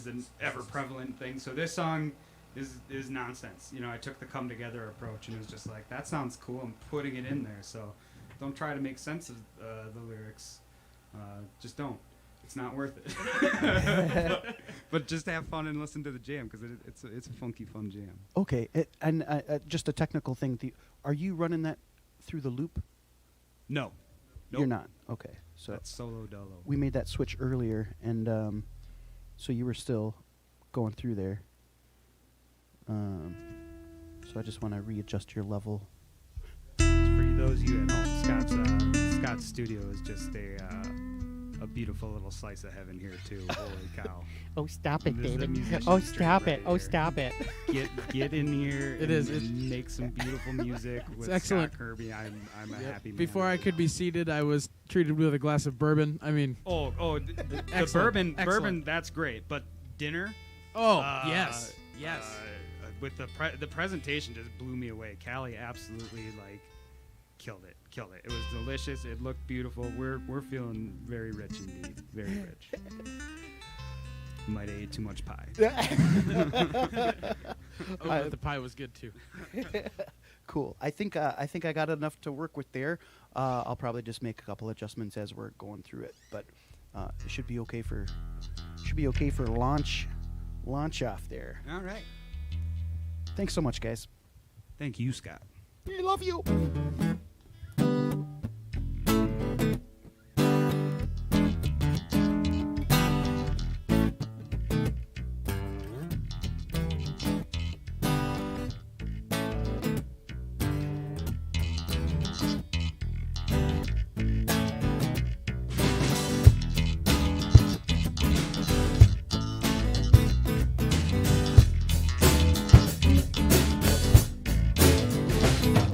an ever prevalent thing. So this song is nonsense. I took the come together approach, and it was just like, that sounds cool. I'm putting it in there. So don't try to make sense of the lyrics. just don't. It's not worth it. but just have fun and listen to the jam because it's a funky, fun jam. Okay, and just a technical thing. Are you running that through the loop? No. You're not. Okay, so That's solo dolo. we made that switch earlier, and so you were still going through there. So I just want to readjust your level. For those of you at home, Scott's studio is just a beautiful little slice of heaven here too. Holy cow! Oh, stop it, This is a David. musician's Oh, dream stop right it. Oh, here. stop it. Get in here. It and, is. and make some beautiful music with excellent. Scott Kirby. I'm a happy man. Before I could be seated, I was treated with a glass of bourbon. I mean, the Excellent, bourbon, excellent. that's great. But dinner. yes. With the presentation just blew me away. Callie absolutely killed it. It was delicious. It looked beautiful. We're feeling very rich indeed. Very rich. Might have ate too much pie. But the pie was good too. Cool. I think I got enough to work with there. I'll probably just make a couple adjustments as we're going through it, but it should be okay for launch off there. All right. Thanks so much, guys. Thank you, Scott. We love you.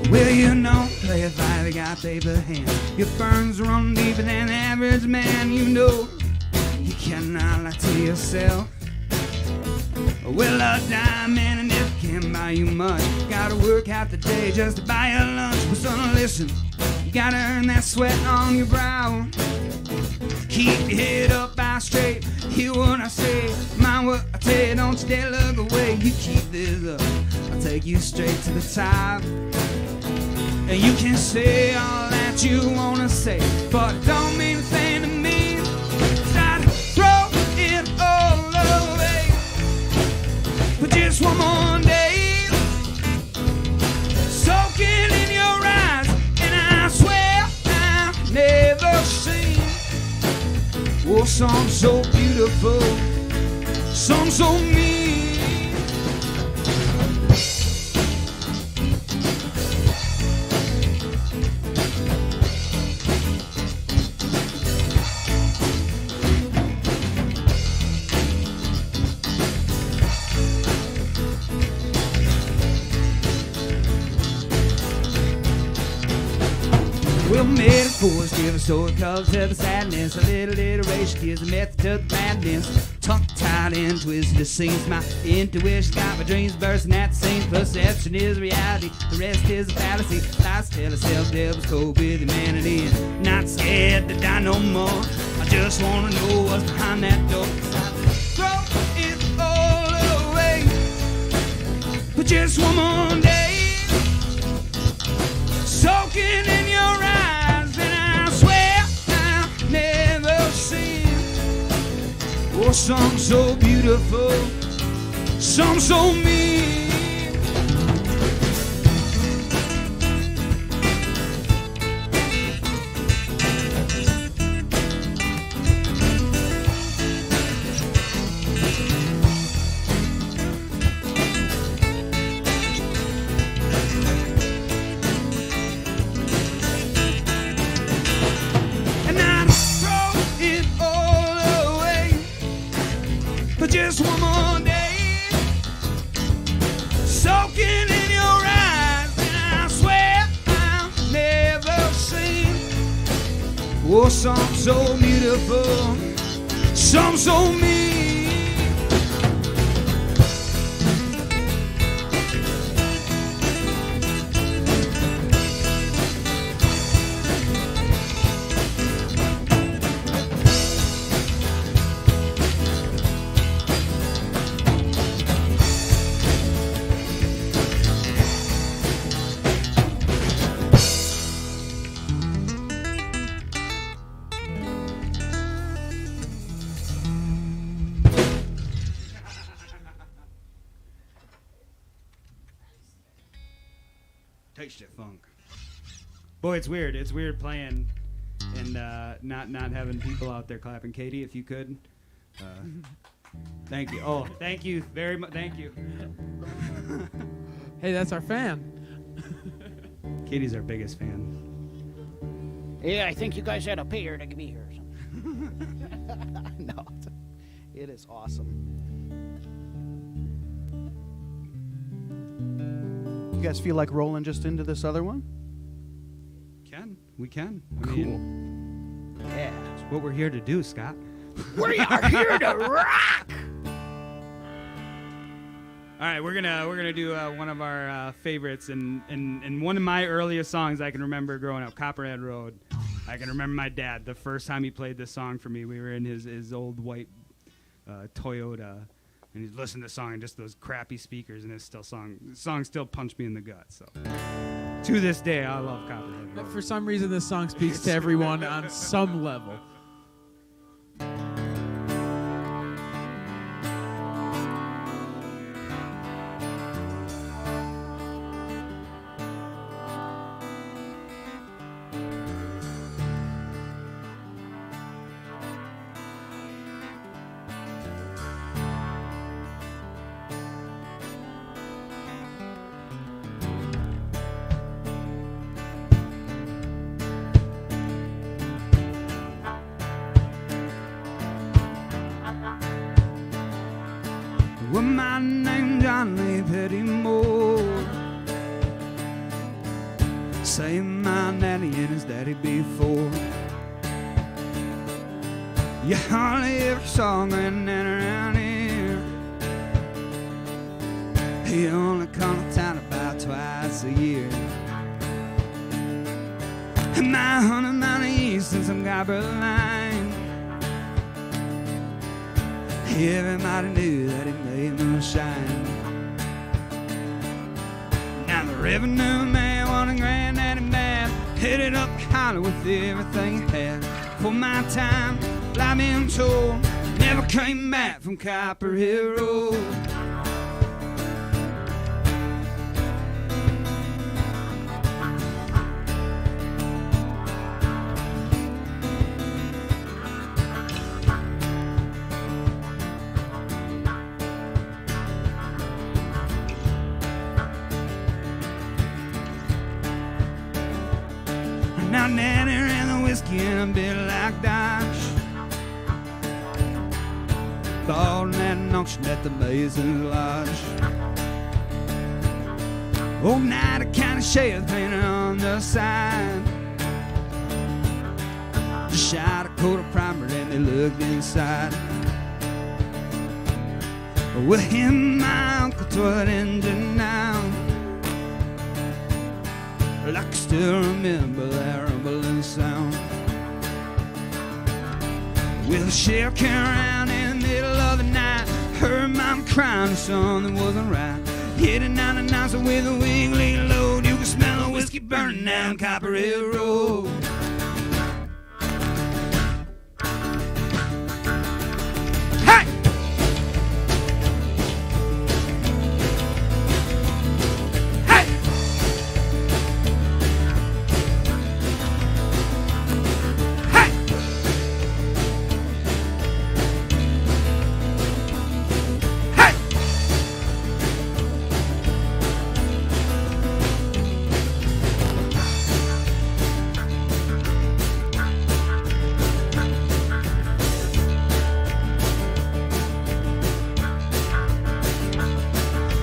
Well, you know, play a five, got paper hands. Your burns run deeper than the average man. You know, you cannot lie to yourself. Well, a diamond and it can't buy you much. Gotta work half the day just to buy your lunch. But son, listen, you gotta earn that sweat on your brow. Keep your head up, eye straight. Hear what I say, mind what I tell you. Don't you dare look away. You keep this up, I'll take you straight to the top. And you can say all that you wanna say, but it don't mean a thing to me. Try to throw it all away for just one more day, soaking in your eyes. And I swear I've never seen something so beautiful, something so mean. Well, metaphors give a story color to the sadness. A little iteration gives a method to the madness. Tongue-tied and twisted to seams. My intuition's got my dreams bursting at the seams. Perception is reality, the rest is a fallacy. Lies tell herself devil's cold with humanity. And not scared to die no more. I just wanna know what's behind that door. Throw it all away for just one more day, soaking in your eyes, and I swear I've never seen something so beautiful, something so mean. Just one more day, soaking in your eyes, and I swear I've never seen something so beautiful, something so mean. Taste that funk. Boy, it's weird. It's weird playing and not having people out there clapping. Katie, if you could. Thank you. Oh, thank you very much. Thank you. Hey, that's our fan. Katie's our biggest fan. Yeah, I think you guys had to pay her to be here or something. No, it is awesome. You guys feel like rolling just into this other one? We can. Cool. I mean, Yeah. it's what we're here to do, Scott. We are here to rock! All right, we're gonna do one of our favorites and one of my earliest songs I can remember growing up, Copperhead Road. I can remember my dad the first time he played this song for me. We were in his old white Toyota, and he's listening to the song and just those crappy speakers, and the song still punched me in the gut. So to this day, I love Copperhead Road. For some reason, this song speaks to everyone on some level. Well, my name's Johnny Pettymore. Same my nanny and his daddy before. You hardly ever saw my nanny around here. He only come to town about twice a year. And my 100 mile east and some Copper line. Everybody knew that he made moonshine. Now the revenue man wanted granddaddy mad, headed up the highway with everything he had. For my time, like being told, never came back from Copperhead Road. Now Nanny ran the whiskey in a bit like Dodge. Balled at an auction at the Mason's Lodge. Old night a kind of shade painted on the side. Just shot a coat of primer and they looked inside. With him, my uncle tore that engine down. I can still remember that rumbling sound. With a shell came around in the middle of the night. Heard mom crying, something wasn't right. Heading down the night with a wiggly load. You can smell the whiskey burning down Copperhead Road. Hey!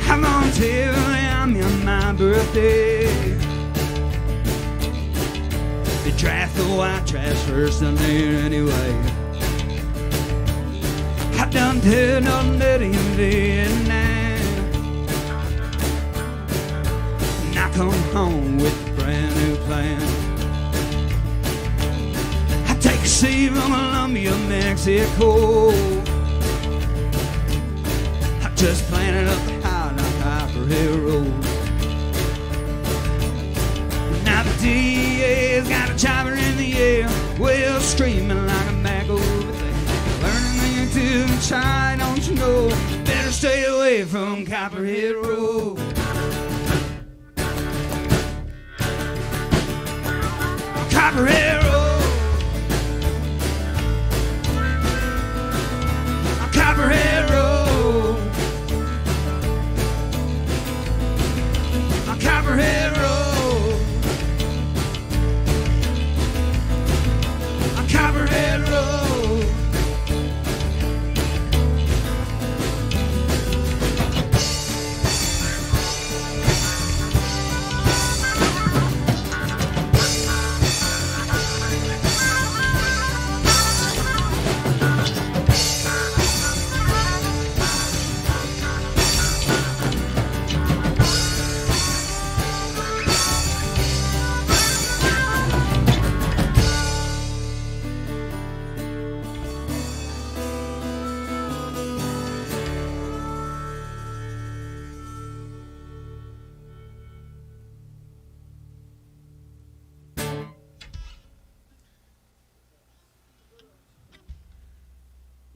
I'm gonna tell them on my birthday. They draft the white trash first and there anyway. I done did nothing dirty in Vietnam. And I come home with a brand new plan. I take a seat from Colombia, Mexico. I just planted up the house on Copperhead Road. Now the DA's got a chopper in the air, well screaming like a mag over there. Learning to try, don't you know? Better stay away from Copperhead Road. Copperhead Road. Copperhead Road. Copperhead Road. Copperhead Road.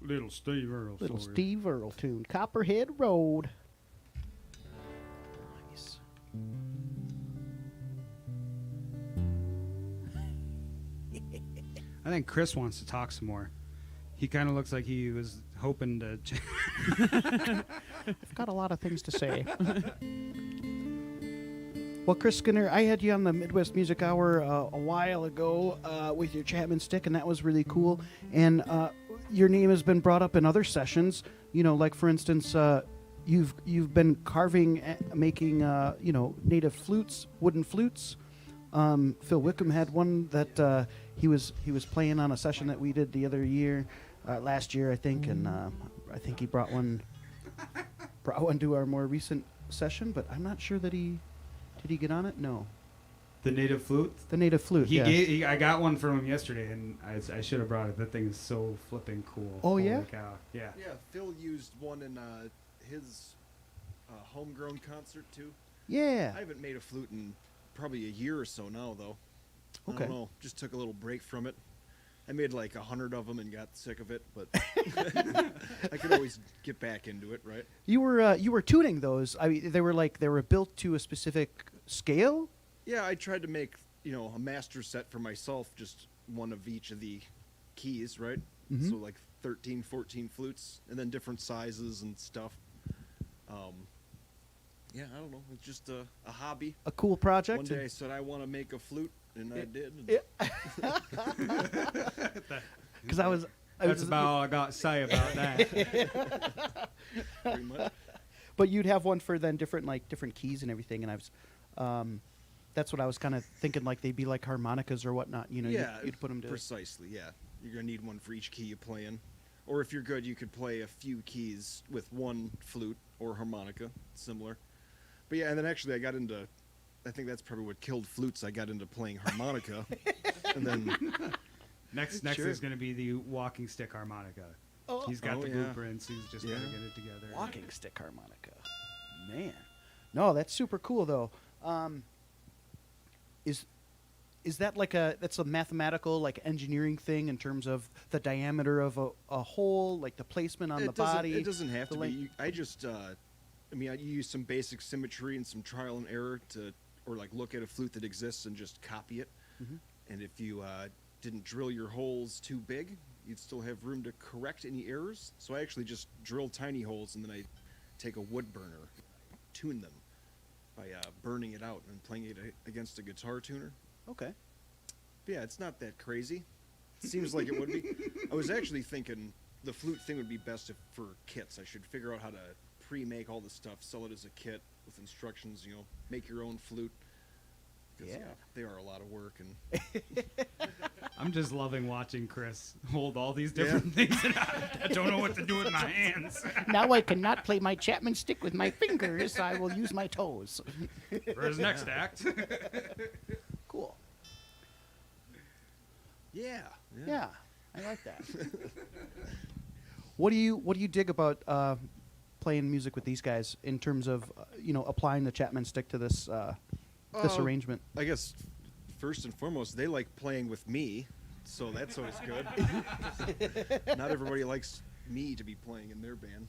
Little Steve Earle. Little for you. Steve Earle tune. Copperhead Road. Nice. I think Chris wants to talk some more. He kind of looks like he was hoping to. I've got a lot of things to say. Well, Chris Skinner, I had you on the Midwest Music Hour a while ago with your Chapman stick, and that was really cool. And your name has been brought up in other sessions. You know, like for instance, you've been carving, making native flutes, wooden flutes. Phil Wickham had one that he was playing on a session that we did the other year, last year I think, and I think he brought one to our more recent session, but I'm not sure that did he get on it? No. The native flute? The native flute, I got one from him yesterday, and I should have brought it. That thing is so flipping cool. Oh, Holy yeah? cow. Yeah. Yeah, Phil used one in his homegrown concert too. Yeah. I haven't made a flute in probably a year or so now, though. Okay. I don't know. Just took a little break from it. I made like 100 of them and got sick of it, but I could always get back into it, right? You were tuning those. I mean, they were built to a specific scale. Yeah, I tried to make, a master set for myself, just one of each of the keys, right? Mhm. So like 13, 14 flutes, and then different sizes and stuff. Yeah, I don't know. It's just a hobby. A cool project. One day I said I want to make a flute, and I did. Because I was That's about all I got to say about that. Pretty much. But you'd have one for then different keys and everything, and I was, that's what I was kind of thinking, like they'd be like harmonicas or whatnot. Yeah, you'd put them to. precisely. Yeah, you're gonna need one for each key you play in, or if you're good, you could play a few keys with one flute or harmonica, similar. But yeah, and then actually I got into, I think that's probably what killed flutes. I got into playing harmonica, and then Next Sure. is going to be the walking stick harmonica. He's got Oh, the yeah. blueprints. He's just got to Yeah. get it together. Walking stick harmonica. Man. No, that's super cool though. Is that that's a mathematical engineering thing in terms of the diameter of a hole, like the placement on the body? It doesn't have the to length? be. I just, I use some basic symmetry and some trial and error or look at a flute that exists and just copy it. Mhm. And if you didn't drill your holes too big, you'd still have room to correct any errors. So I actually just drill tiny holes, and then I take a wood burner, tune them by burning it out and playing it against a guitar tuner. Okay. But yeah, it's not that crazy. It seems like it would be. I was actually thinking the flute thing would be best for kits. I should figure out how to pre-make all the stuff, sell it as a kit with instructions, make your own flute. 'Cause, Yeah. they are a lot of work. And I'm just loving watching Chris hold all these different things, and I don't know what to do with my hands. Now I cannot play my Chapman stick with my fingers. I will use my toes. For his next act. Cool. yeah. Yeah, I like that. What do you dig about playing music with these guys in terms of applying the Chapman stick to this arrangement? I guess first and foremost, they like playing with me, so that's always good. Not everybody likes me to be playing in their band.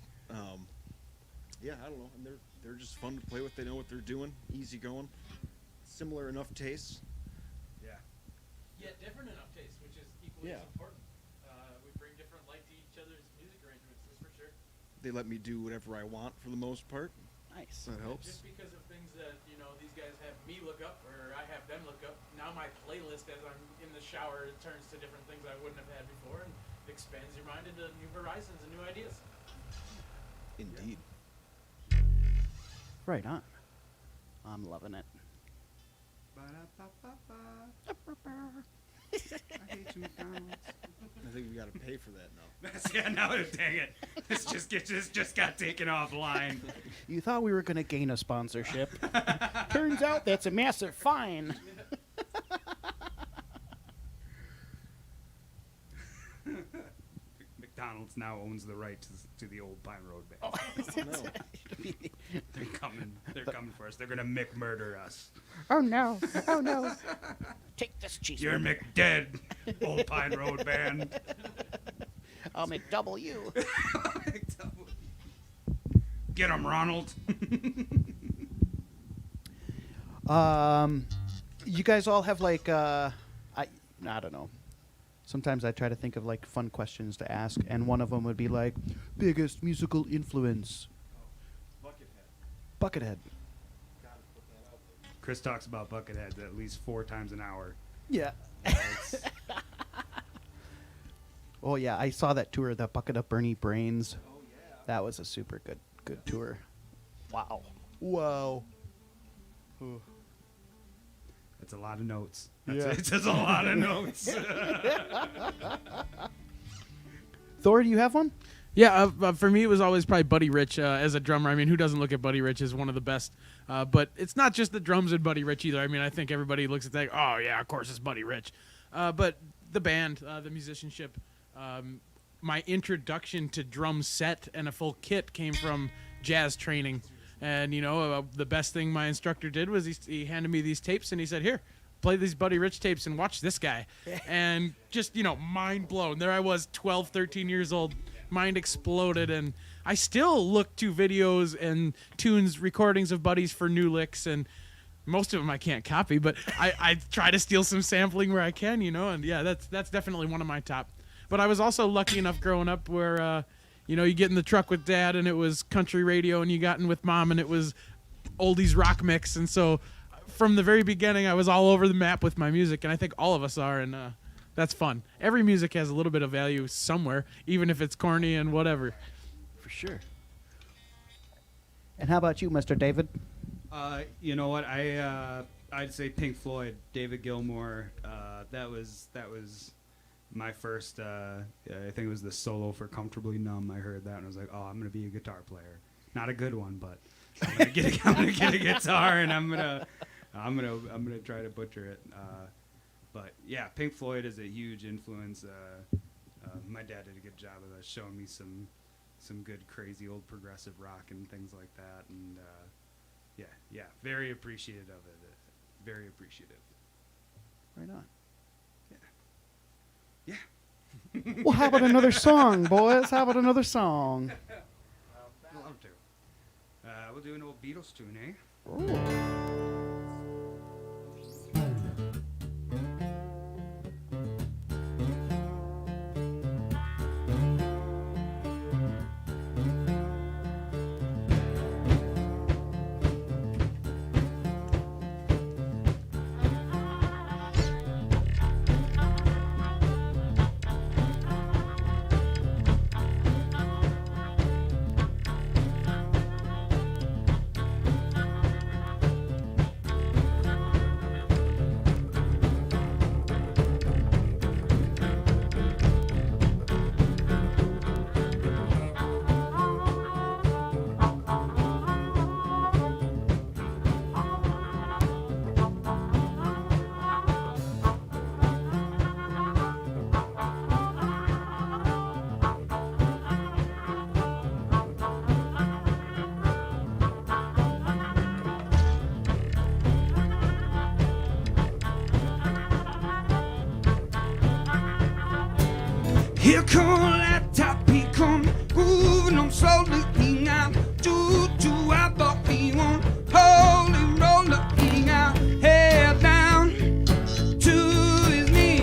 Yeah, I don't know, and they're just fun to play with. They know what they're doing, easy going, similar enough tastes. Yeah. yet different enough taste, which is equally Yeah. as important. We bring different light to each other's music arrangements, that's for sure. They let me do whatever I want for the most part. Nice. That helps. Just because of things that, you know, these guys have me look up or I have them look up, now my playlist as I'm in the shower it turns to different things I wouldn't have had before and expands your mind into new horizons and new ideas. Indeed. Right on. I'm loving it. I hate you, McDonald's. I think we got to pay for that now. Yeah, no, dang it. This just got taken offline. You thought we were going to gain a sponsorship. Turns out that's a massive fine. McDonald's now owns the right to the Old Pine Road Band. No. They're coming for us. They're gonna McMurder us. Oh no. Oh no. Take this cheese. You're McDead, Old Pine Road Band. I'll make double you. Get him, Ronald. You guys all have like I don't know. Sometimes I try to think of like fun questions to ask, and one of them would be like, biggest musical influence. Buckethead. Chris talks about Buckethead at least 4 times an hour. Yeah. It's- Oh yeah, I saw that tour, the Bucket Up Bernie Brains. Oh yeah. That was a super good tour. Wow. Wow. That's a lot of notes. Yeah. It's just a lot of notes. Thor, do you have one? Yeah, for me, it was always probably Buddy Rich as a drummer. I mean, who doesn't look at Buddy Rich as one of the best? But it's not just the drums in Buddy Rich either. I mean, I think everybody looks at that, oh, yeah, of course it's Buddy Rich. But the band, the musicianship, my introduction to drum set and a full kit came from jazz training. And, you know, the best thing my instructor did was he handed me these tapes and he said, here, play these Buddy Rich tapes and watch this guy. And just, you know, mind blown. There I was, 12, 13 years old. Mind exploded, and I still look to videos and tunes recordings of Buddies for new licks, and most of them I can't copy, but I try to steal some sampling where I can, you know, and yeah, that's definitely one of my top. But I was also lucky enough growing up where you know, you get in the truck with dad and it was country radio, and you got in with mom and it was oldies rock mix, and so from the very beginning I was all over the map with my music, and I think all of us are, and that's fun. Every music has a little bit of value somewhere, even if it's corny and whatever. For sure. And how about you, Mr. David? You know what? I'd say Pink Floyd, David Gilmour. That was my first. I think it was the solo for "Comfortably Numb." I heard that and I was like, oh, I'm gonna be a guitar player. Not a good one, but I'm gonna get a guitar and I'm gonna try to butcher it. But yeah, Pink Floyd is a huge influence. My dad did a good job of showing me some good, crazy old progressive rock and things like that. And yeah, very appreciative of it. Very appreciative. Right on. Yeah. Well, how about another song, boys? How about another song? I'd love to. We'll do an old Beatles tune, eh? Ooh. Here come that top, he come moving on slowly. He out, do I but he won't hold him, roll up, he out, head down to his knees.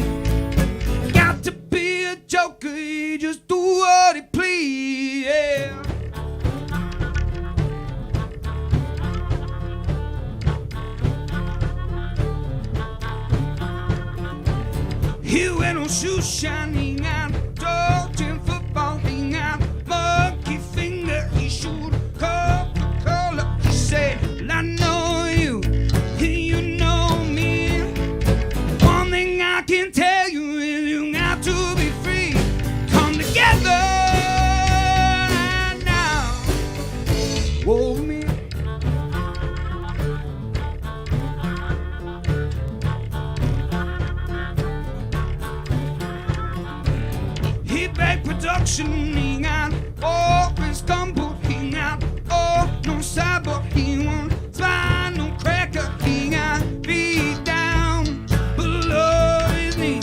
He wear no shoes shining out, dodging football hang out, monkey finger he shoot, Coca-Cola he said, well, I know you, you know me. One thing I can tell you is you got to be free. Come together now. Whoa, me. He back production, he got always stumbled, he got no cyber, he won't fly no cracker, he got beat down below his knee.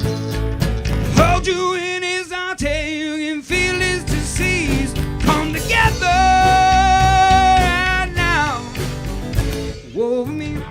Hold you in his arms, you can feel his disease. Come together now. Over me.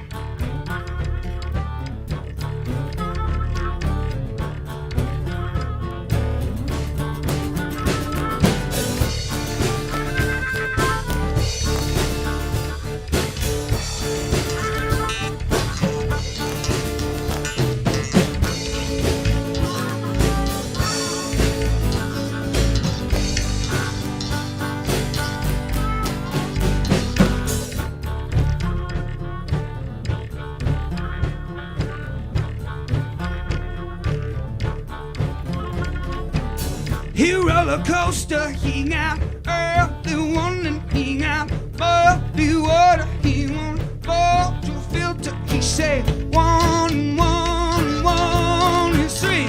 He roller coaster, he got early warning, he got muddy water, he want bottle filter, he said 1, 1, 1 and 3.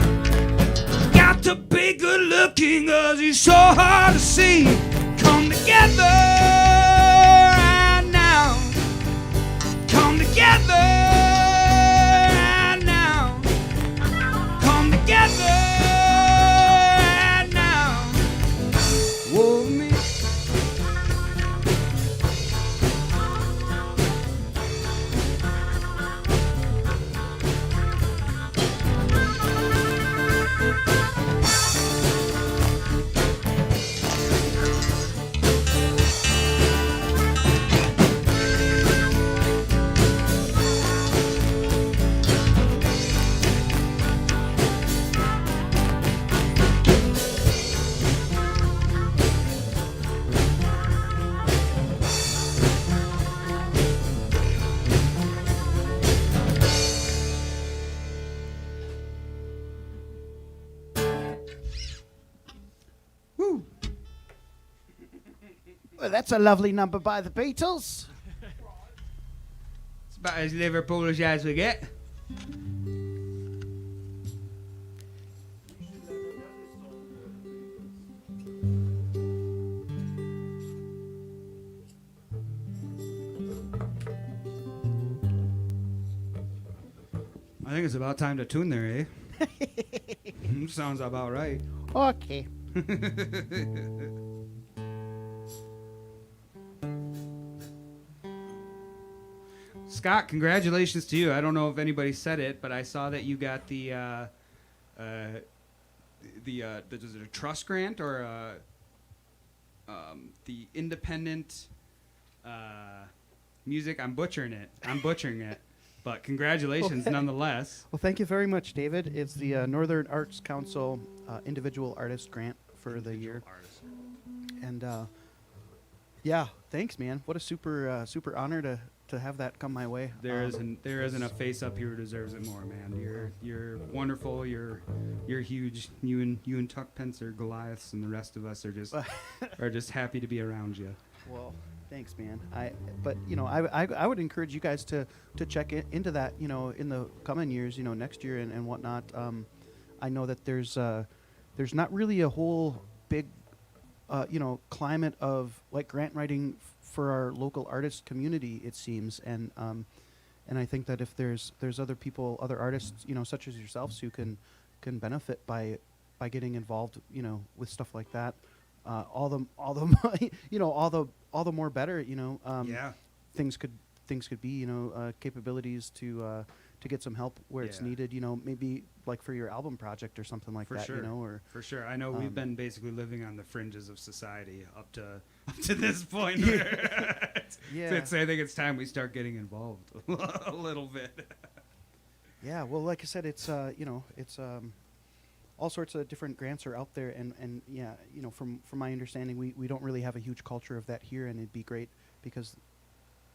Got to be good looking, cause he's so hard to see. Come together right now. Come together right now. Come together. Whoa, me. Well, that's a lovely number by the Beatles. It's about as Liverpoolish as we get. I think it's about time to tune there, eh? Sounds about right. Okay. Scott, congratulations to you. I don't know if anybody said it, but I saw that you got the is it a trust grant or the independent music? I'm butchering it, but congratulations nonetheless. Well, thank you very much, David. It's the Northern Arts Council Individual Artist Grant for the year. And yeah, thanks, man. What a super honor to have that come my way. There isn't a face up here who deserves it more, man. You're wonderful. You're huge. You and Tuck Pence are Goliaths, and the rest of us are just happy to be around you. Well, thanks, man. But I would encourage you guys to check into that, in the coming years, next year and whatnot. I know that there's not really a whole big, climate of like grant writing for our local artist community, it seems, and I think that if there's other people, other artists, such as yourselves, who can benefit by getting involved, with stuff like that, all the more better, Yeah. Things could be, capabilities to get some help where it's Yeah. needed, maybe like for your album project or something like For that, sure. or For sure. I know we've been basically living on the fringes of society up to this point. Yeah. So I think it's time we start getting involved a little bit. Yeah, well, like I said, it's all sorts of different grants are out there, and yeah, you know, from my understanding, we don't really have a huge culture of that here, and it'd be great because,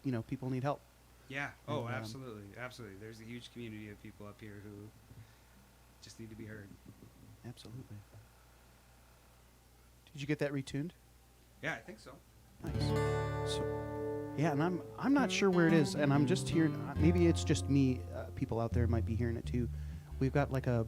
you know, people need help. Yeah. Oh, And, absolutely, absolutely. There's a huge community of people up here who just need to be heard. Absolutely. Did you get that retuned? Yeah, I think so. Nice. So, yeah, and I'm not sure where it is, and I'm just hearing. Maybe it's just me. People out there might be hearing it too. We've got like a.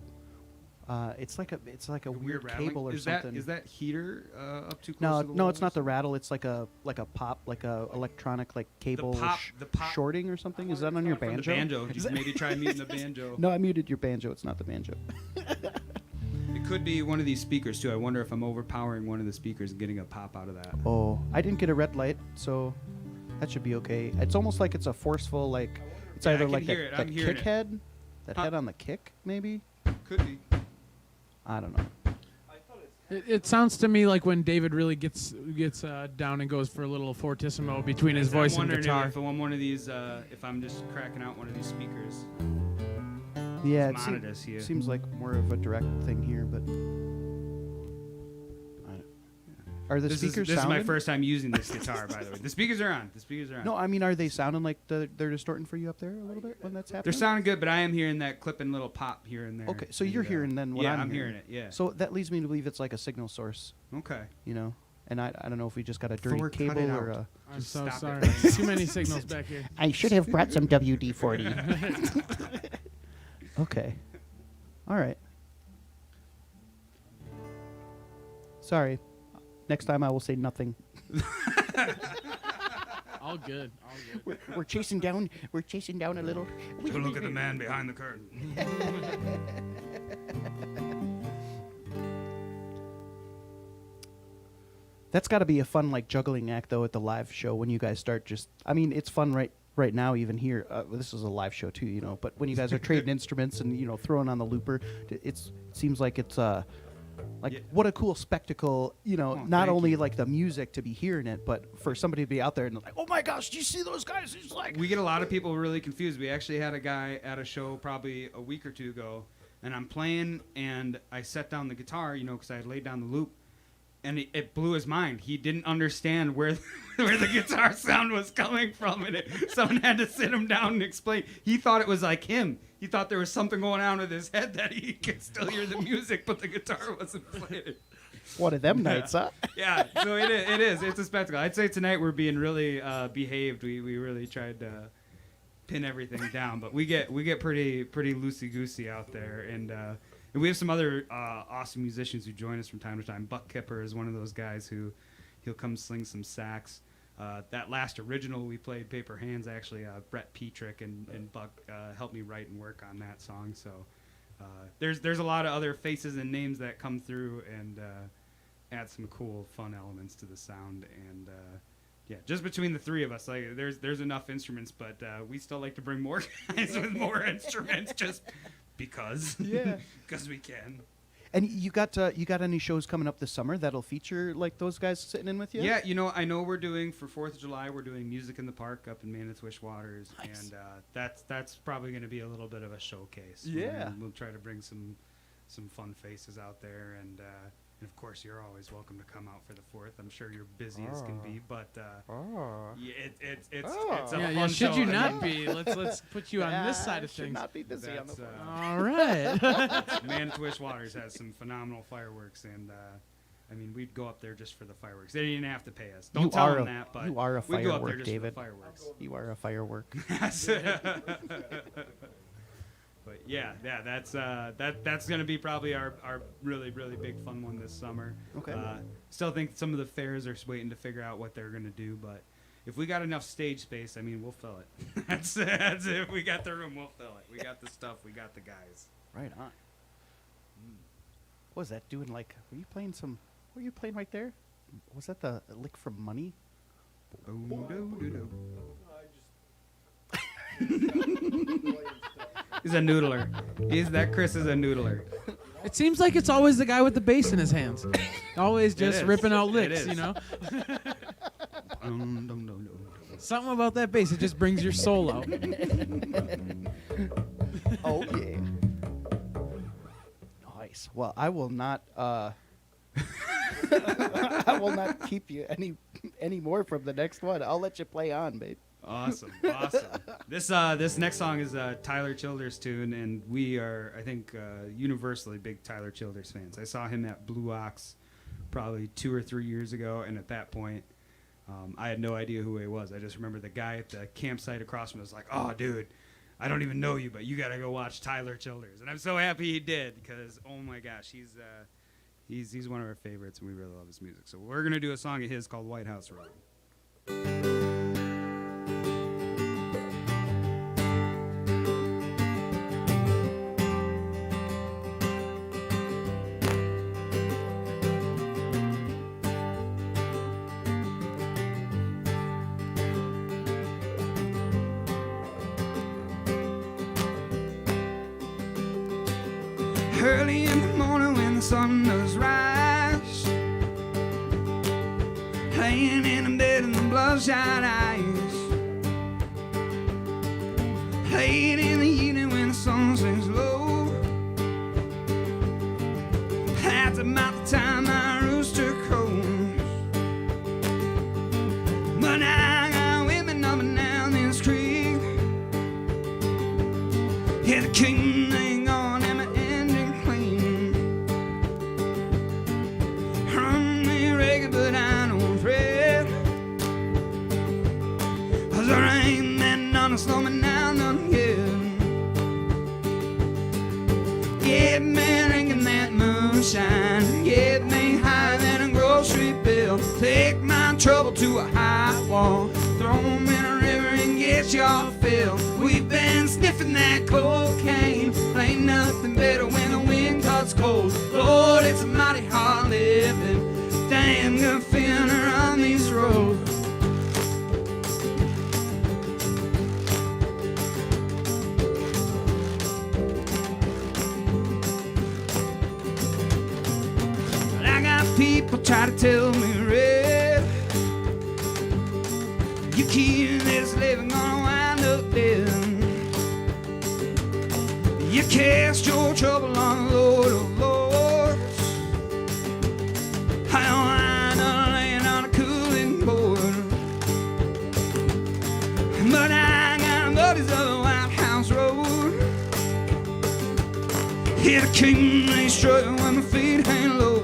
It's like a weird rattling. cable or is something. Is that heater up too close? No, to the no, it's not walls? the rattle. It's like a pop, like a electronic like cable the pop shorting or something. Is that on your From the banjo? banjo. Did you maybe try muting the banjo? No, I muted your banjo. It's not the banjo. It could be one of these speakers too. I wonder if I'm overpowering one of the speakers and getting a pop out of that. Oh, I didn't get a red light, so that should be okay. It's almost like it's a forceful like. It's Yeah, I either can like hear it. that I'm hearing kick it. head, that Huh. head on the kick, maybe. Could be. I don't know. It sounds to me like when David really gets down and goes for a little fortissimo between his voice and guitar. If I'm one of these, if I'm just cracking out one of these speakers. Yeah, It's mounted us here. seems like more of a direct thing here, but. Are the speakers This is my sounding? first time using this guitar, by the way. The speakers are on. The speakers are on. No, I mean, are they sounding like they're distorting for you up there a little bit when that's happening? They're sounding good, but I am hearing that clipping little pop here and there. Okay, so And, you're hearing then what yeah, I'm hearing it. Yeah. So that leads me to believe it's like a signal source, Okay. you know. And I don't know if we just got a dirty Thor, cut cable it or out. a. I'm Just so stop it sorry. right now. Too many signals back here. I should have brought some WD-40. Okay. All right. Sorry. Next time I will say nothing. All good. All good. We're chasing down a little. Go look at the man behind the curtain. That's got to be a fun like juggling act though at the live show when you guys start just. I mean, it's fun right now even here. This is a live show too, you know. But when you guys are trading instruments and you know throwing on the looper, it seems like it's like Yeah. what a cool spectacle, you know. Oh, not thank only you. like the music to be hearing it, but for somebody to be out there and like, oh my gosh, do you see those guys? It's like We get a lot of people really confused. We actually had a guy at a show probably a week or two ago, and I'm playing, and I set down the guitar, you know, because I had laid down the loop, and it blew his mind. He didn't understand where where the guitar sound was coming from, and someone had to sit him down and explain. He thought it was like him. He thought there was something going on with his head that he could still hear the music, but the guitar wasn't playing. one of them nights, huh? Yeah, so it is. It's a spectacle. I'd say tonight we're being really behaved. We really tried to pin everything down, but we get pretty loosey goosey out there, and we have some other awesome musicians who join us from time to time. Buck Kipper is one of those guys who he'll come sling some sax. That last original we played, Paper Hands, actually Brett Petrick and Buck helped me write and work on that song. So there's a lot of other faces and names that come through and add some cool, fun elements to the sound. And yeah, just between the three of us, like there's enough instruments, but we still like to bring more guys with more instruments, just because. Yeah. Because we can. And you got any shows coming up this summer that'll feature like those guys sitting in with you? Yeah, you know, I know we're doing for 4th of July. We're doing Music in the Park up in Manitowish Waters, Nice. and that's probably going to be a little bit of a showcase. Yeah. We'll try to bring some fun faces out there, and of course you're always welcome to come out for the 4th. I'm sure you're busy as can be, but yeah, it's a fun Yeah, should show. you I not mean, be? Let's put you on this side of should things. not be busy on the That's, All right. Manitowish Waters has some phenomenal fireworks, and I mean, we'd go up there just for the fireworks. They didn't have to pay us. Don't You tell are them a- that, but you are a we'd go up there firework, just David. for the fireworks. You are a firework. But yeah, that's gonna be probably our really big fun one this summer. Okay. Still think some of the fairs are waiting to figure out what they're gonna do, but if we got enough stage space, I mean, we'll fill it. that's it. If we got the room, we'll fill it. We got the stuff. We got the guys. Right on. What was that doing? Like, were you playing some? Were you playing right there? Was that the lick from Money? He's a noodler. Chris is a noodler. It seems like it's always the guy with the bass in his hands. Always just is. ripping out It licks, is. you know? Something about that bass, it just brings your soul out. Oh yeah. Nice. Yes. Well, I will not. I will not keep you any more from the next one. I'll let you play on, babe. Awesome. This next song is a Tyler Childers tune, and we are, I think, universally big Tyler Childers fans. I saw him at Blue Ox probably 2 or 3 years ago, and at that point, I had no idea who he was. I just remember the guy at the campsite across from me was like, "Oh, dude, I don't even know you, but you gotta go watch Tyler Childers." And I'm so happy he did, because oh my gosh, he's one of our favorites, and we really love his music. So we're gonna do a song of his called White House Road. Early in the morning when the sun does rise, laying in a bed in the bloodshot eyes, late in the evening when the sun sinks low, that's about the time my rooster crows. But I got women up and down this creek, yeah, the king ain't gone and my engine clean. Run me ragged but I don't fret, 'cause there ain't been none to slow me down none yet. Get me drinking that moonshine, get me higher than a grocery bill, take my trouble to a high wall, throw 'em in a river and get your fill. We've been sniffing that cocaine, ain't nothing better when the wind cuts cold. Lord, it's a mighty hard living, damn good feeling around these roads. But I got people try to tell me, Red, you keep this living gonna wind up dead. You cast your trouble on the Lord of Lords, I wind up laying on a cooling board. But I got buddies of the White House Road, yeah, the king ain't strutting when my feet ain't low.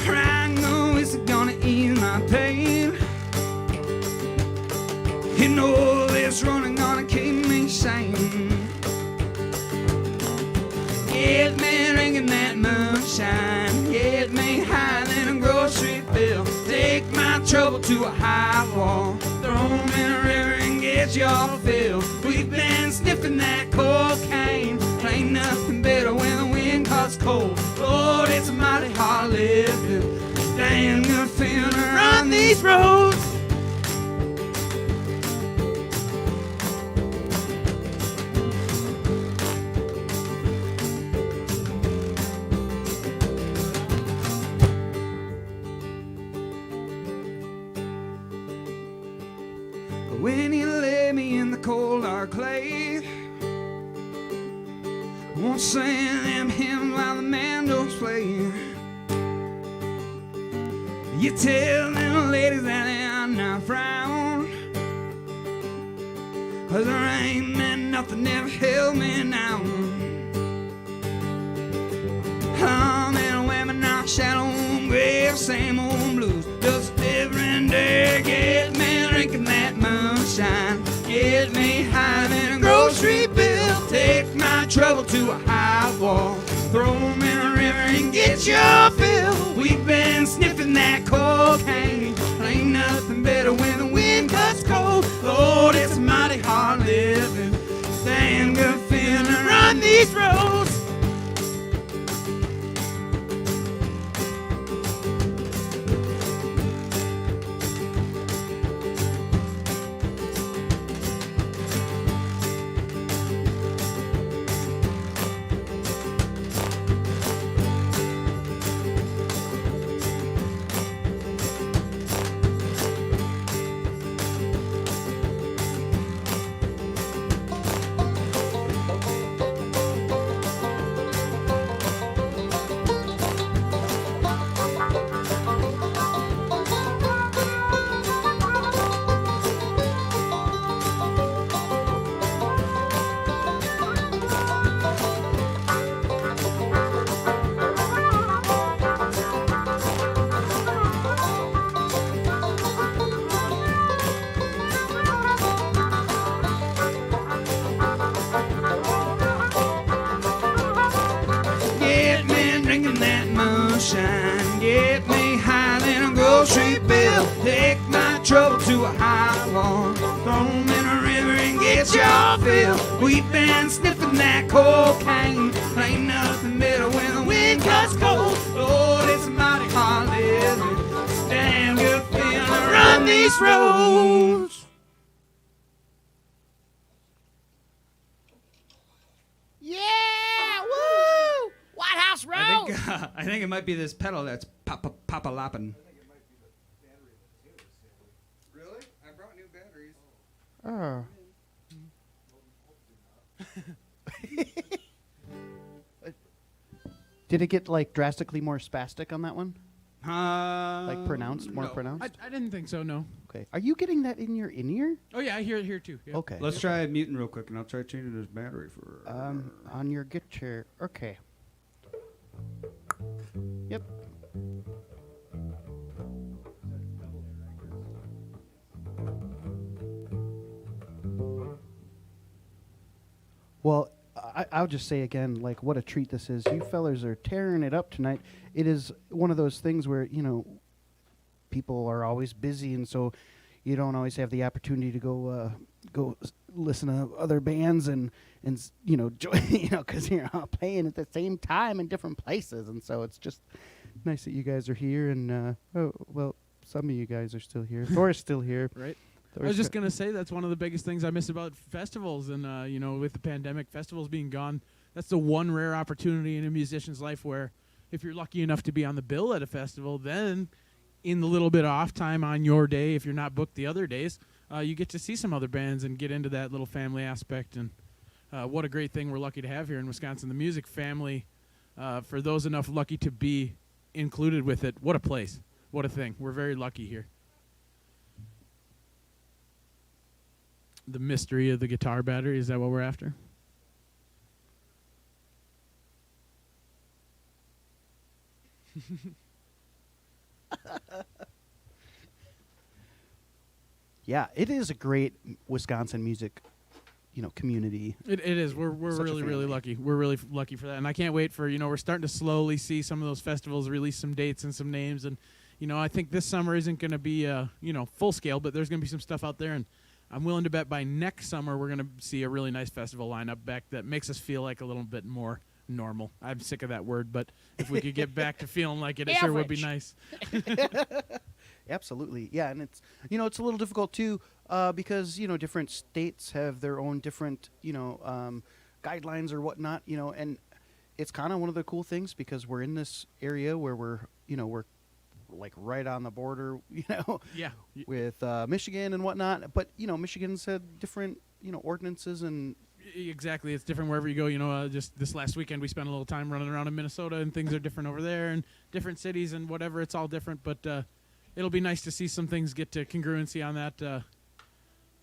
I know it's gonna ease my pain, you know this running gonna keep me sane. Get me drinking that moonshine, get me higher than a grocery bill, take my trouble to a high wall, throw 'em in a river and get your fill. We've been sniffing that cocaine, ain't nothing better when the wind cuts cold. Lord, it's a mighty hard living, damn good feeling around these roads. When you lay me in the cold dark clay, won't sing them hymns while the mandolins play. You tell them ladies that they are not frown, 'cause there ain't been nothing ever held me down. Men and women now shadow on grave, same old blues, just a different day. Get me drinking that moonshine, get me higher than a grocery bill, take my trouble to a high wall, throw 'em in a river and get your fill. We've been sniffing that cocaine, ain't nothing better when the wind cuts cold. Lord, it's a mighty hard living, damn good feeling around these roads. to a high wall. Throw 'em in a river and get your fill. We've been sniffing that cocaine. Ain't nothing better when the wind cuts cold. Lord, it's mighty hard living. It's a damn good feeling to run these roads. Yeah! Woo! White House Road! I think it might be this pedal that's pop-a-lopping. Really? I brought new batteries. Oh. Did it get like drastically more spastic on that one? Like pronounced, more no. pronounced? I didn't think so. No. Okay. Are you getting that in your in-ear? Oh yeah, I hear it here too. Yeah. Okay. Let's try muting real quick, and I'll try changing this battery for. On your guitar. Okay. Yep. Well, I'll just say again, like, what a treat this is. You fellers are tearing it up tonight. It is one of those things where, you know, people are always busy, and so you don't always have the opportunity to go listen to other bands and you know, because you're all playing at the same time in different places, and so it's just nice that you guys are here. And oh well, some of you guys are still here. Thor's still here, Right. Thor's I was just gonna say that's one of the biggest things I miss about festivals, and you know, with the pandemic, festivals being gone, that's the one rare opportunity in a musician's life where, if you're lucky enough to be on the bill at a festival, then in the little bit of off time on your day, if you're not booked the other days, you get to see some other bands and get into that little family aspect. And what a great thing we're lucky to have here in Wisconsin, the music family. For those enough lucky to be included with it, what a place, what a thing. We're very lucky here. The mystery of the guitar battery, is that what we're after? Yeah, it is a great Wisconsin music, you know, community. It is. We're Such a really family. lucky. We're really lucky for that, and I can't wait for, you know, we're starting to slowly see some of those festivals release some dates and some names, and you know, I think this summer isn't going to be you know, full scale, but there's going to be some stuff out there, and I'm willing to bet by next summer we're going to see a really nice festival lineup back that makes us feel like a little bit more normal. I'm sick of that word, but if we could get back to feeling like it, it sure would be nice. Absolutely, yeah, and it's, you know, it's a little difficult too, because, you know, different states have their own different, you know, guidelines or whatnot, you know, and it's kind of one of the cool things because we're in this area where we're like right on the border, you know, Yeah. with Michigan and whatnot. But you know, Michigan's had different, you know, ordinances and. Exactly. It's different wherever you go. You know, just this last weekend we spent a little time running around in Minnesota, and things are different over there, and different cities and whatever. It's all different, but it'll be nice to see some things get to congruency on that.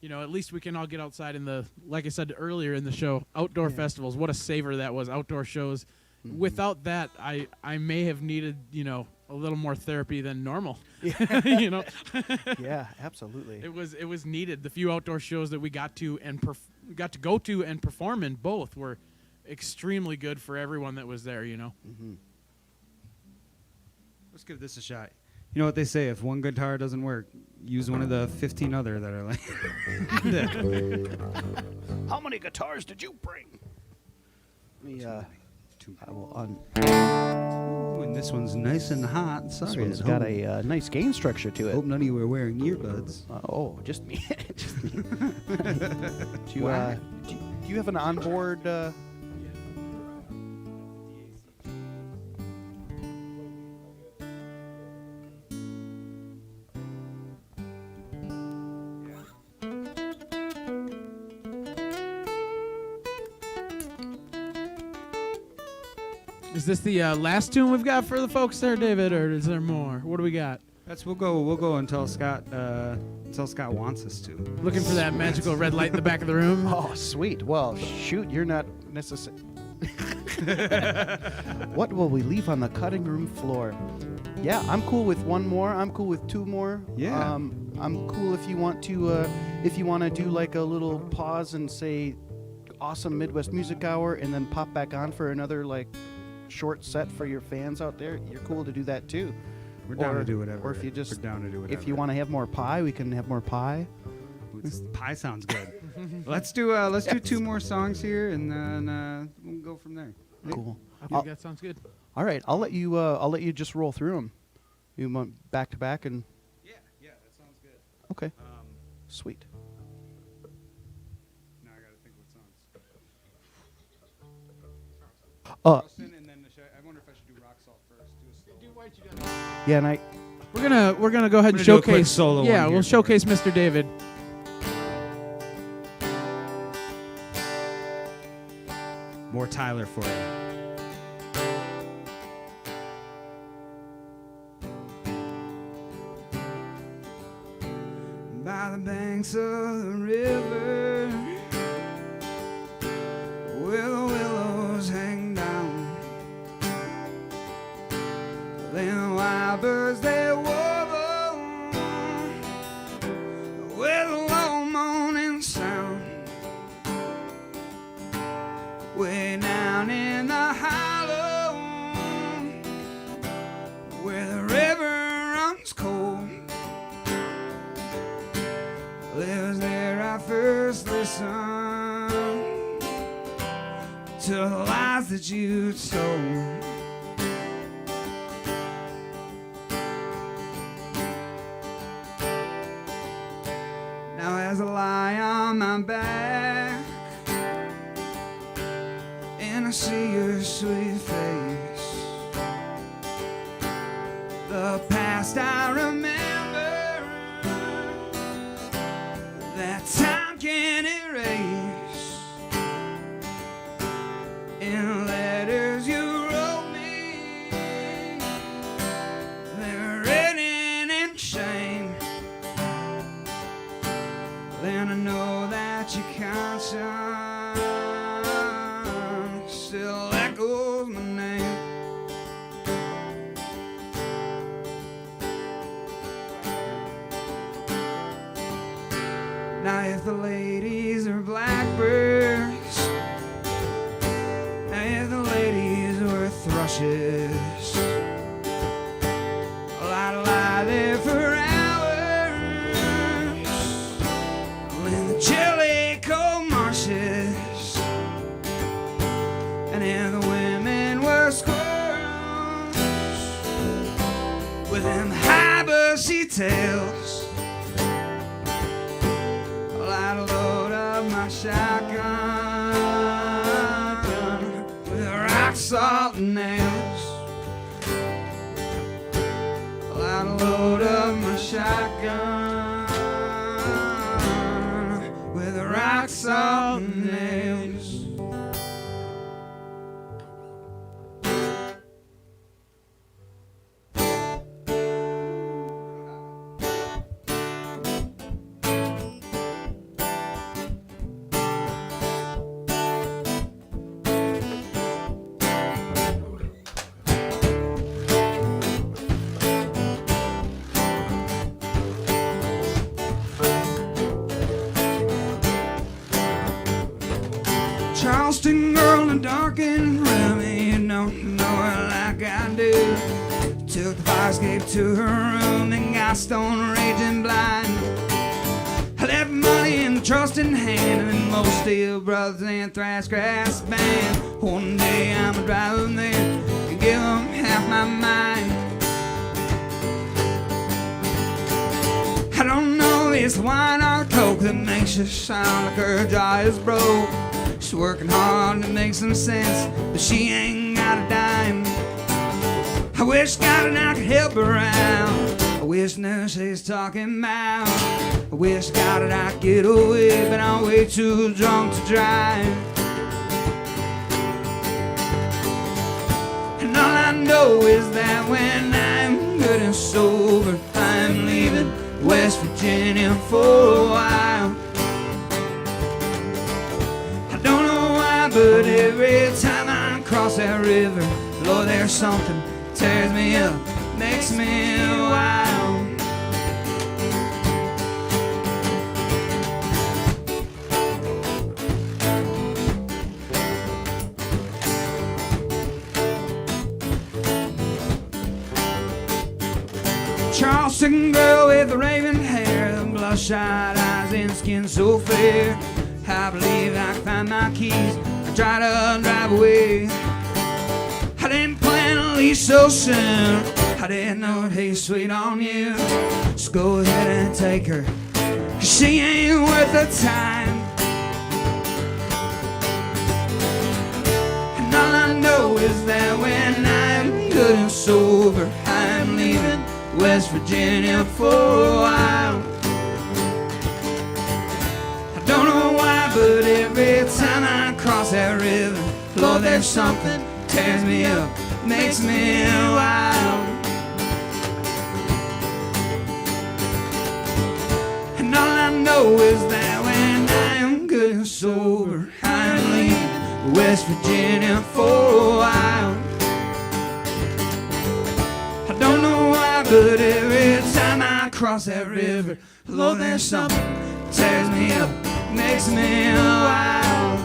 You know, at least we can all get outside in the, like I said earlier in the show, outdoor festivals. What a savor that was, outdoor shows. Mm-hmm. Without that, I may have needed, you know, a little more therapy than normal. Yeah. You know. Yeah, absolutely. It was needed. The few outdoor shows that we got to go to and perform in both were extremely good for everyone that was there, you know. Mm-hmm. Let's give this a shot. You know what they say, if one guitar doesn't work, use one of the 15 other that are like. How many guitars did you bring? Let me, I will Ooh, and this one's nice and hot. Sorry, This one's got a nice gain structure to it. Hope none of you were wearing earbuds. Oh, just me. Just me. Do you have an onboard? Is this the last tune we've got for the folks there, David, or is there more? What do we got? We'll go until Scott wants us to. Looking for that magical red light in the back of the room. Oh, sweet. Well, shoot, you're not necessary. What will we leave on the cutting room floor? Yeah, I'm cool with one more. I'm cool with two more. Yeah. I'm cool if you want to do like a little pause and say awesome Midwest Music Hour and then pop back on for another like short set for your fans out there. You're cool to do that too. We're down to do whatever. Or if you just we're down to do whatever. if you want to have more pie, we can have more pie. Pie sounds good. Let's do 2 more songs here, and then we'll go from there. Cool. I think that sounds good. All right, I'll let you just roll through them. You want back to back and Yeah, that sounds good. okay, sweet. Now I gotta think what songs. Uh, Charleston, and then I wonder if I should do Rock Salt first. Do a slow one. yeah, and We're gonna go ahead and I'm gonna do a quick showcase. solo Yeah, one we'll here showcase Mr. David. More Tyler for you. By the banks of the river, where the willows hang down, then wild birds they warble with a low moaning sound. Way down in the hollow, where the river runs cold, it was there I first listened to the lies that you told. Now as I lie on my back and I see your sweet face, the past I remember, that time can erase. In letters you wrote me, they're written in shame. Then I know that your conscience still echoes my name. Now if the ladies are blackbirds, now if the ladies were thrushes, well, I'd lie there for hours in the chilly cold marshes. And if the women were squirrels with them high bushy tails, I'd load up my shotgun with rock salt and nails. I'd load up my shotgun with rock salt and nails. Charleston girl, a dark and roomy, you don't know her like I do. Took the fire escape to her room and got stone raging blind. I left money in the trust in hand and most steel brothers and thrash grass band. One day I'm a driver there and give them half my mind. I don't know if it's wine or coke that makes her sound like her jaw is broke. She's working hard to make some sense, but she ain't got a dime. I wish God and I could help her out. I wish now she's talking about. I wish God that I could get away, but I'm way too drunk to drive. And all I know is that when I'm good and sober, I'm leaving West Virginia for a while. But every time I cross that river, Lord, there's something tears me up, makes me wild. Mexican girl with raven hair, bloodshot eyes and skin so fair. I believe I can find my keys. I try to drive away. I didn't plan to leave so soon. I didn't know it tastes sweet on you. Just go ahead and take her, 'cause she ain't worth the time. And all I know is that when I'm good and sober, I'm leaving West Virginia for a while. I don't know why, but every time I cross that river, Lord, there's something tears me up, makes me wild. And all I know is that when I am good and sober, I'm leaving West Virginia for a while. I don't know why, but every time I cross that river, Lord, there's something tears me up, makes me wild.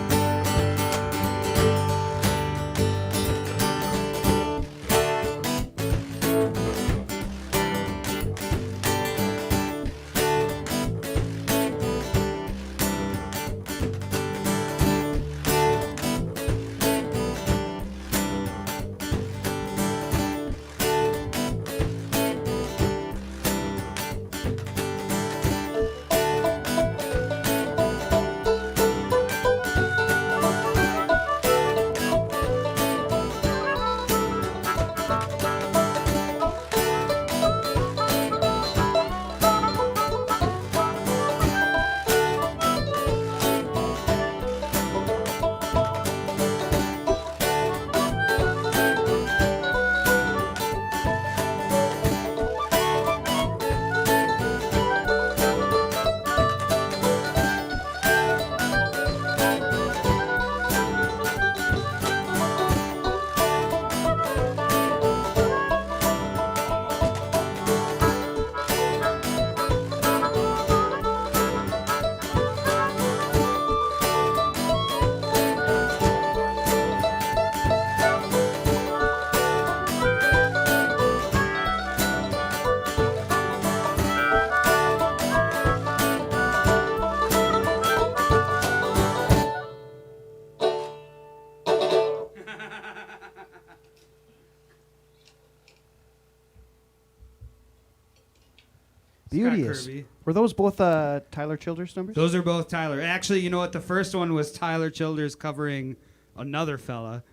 Beauteous. Kirby. Were those both Tyler Childers numbers? Those are both Tyler. Actually, you know what? The first one was Tyler Childers covering another fella,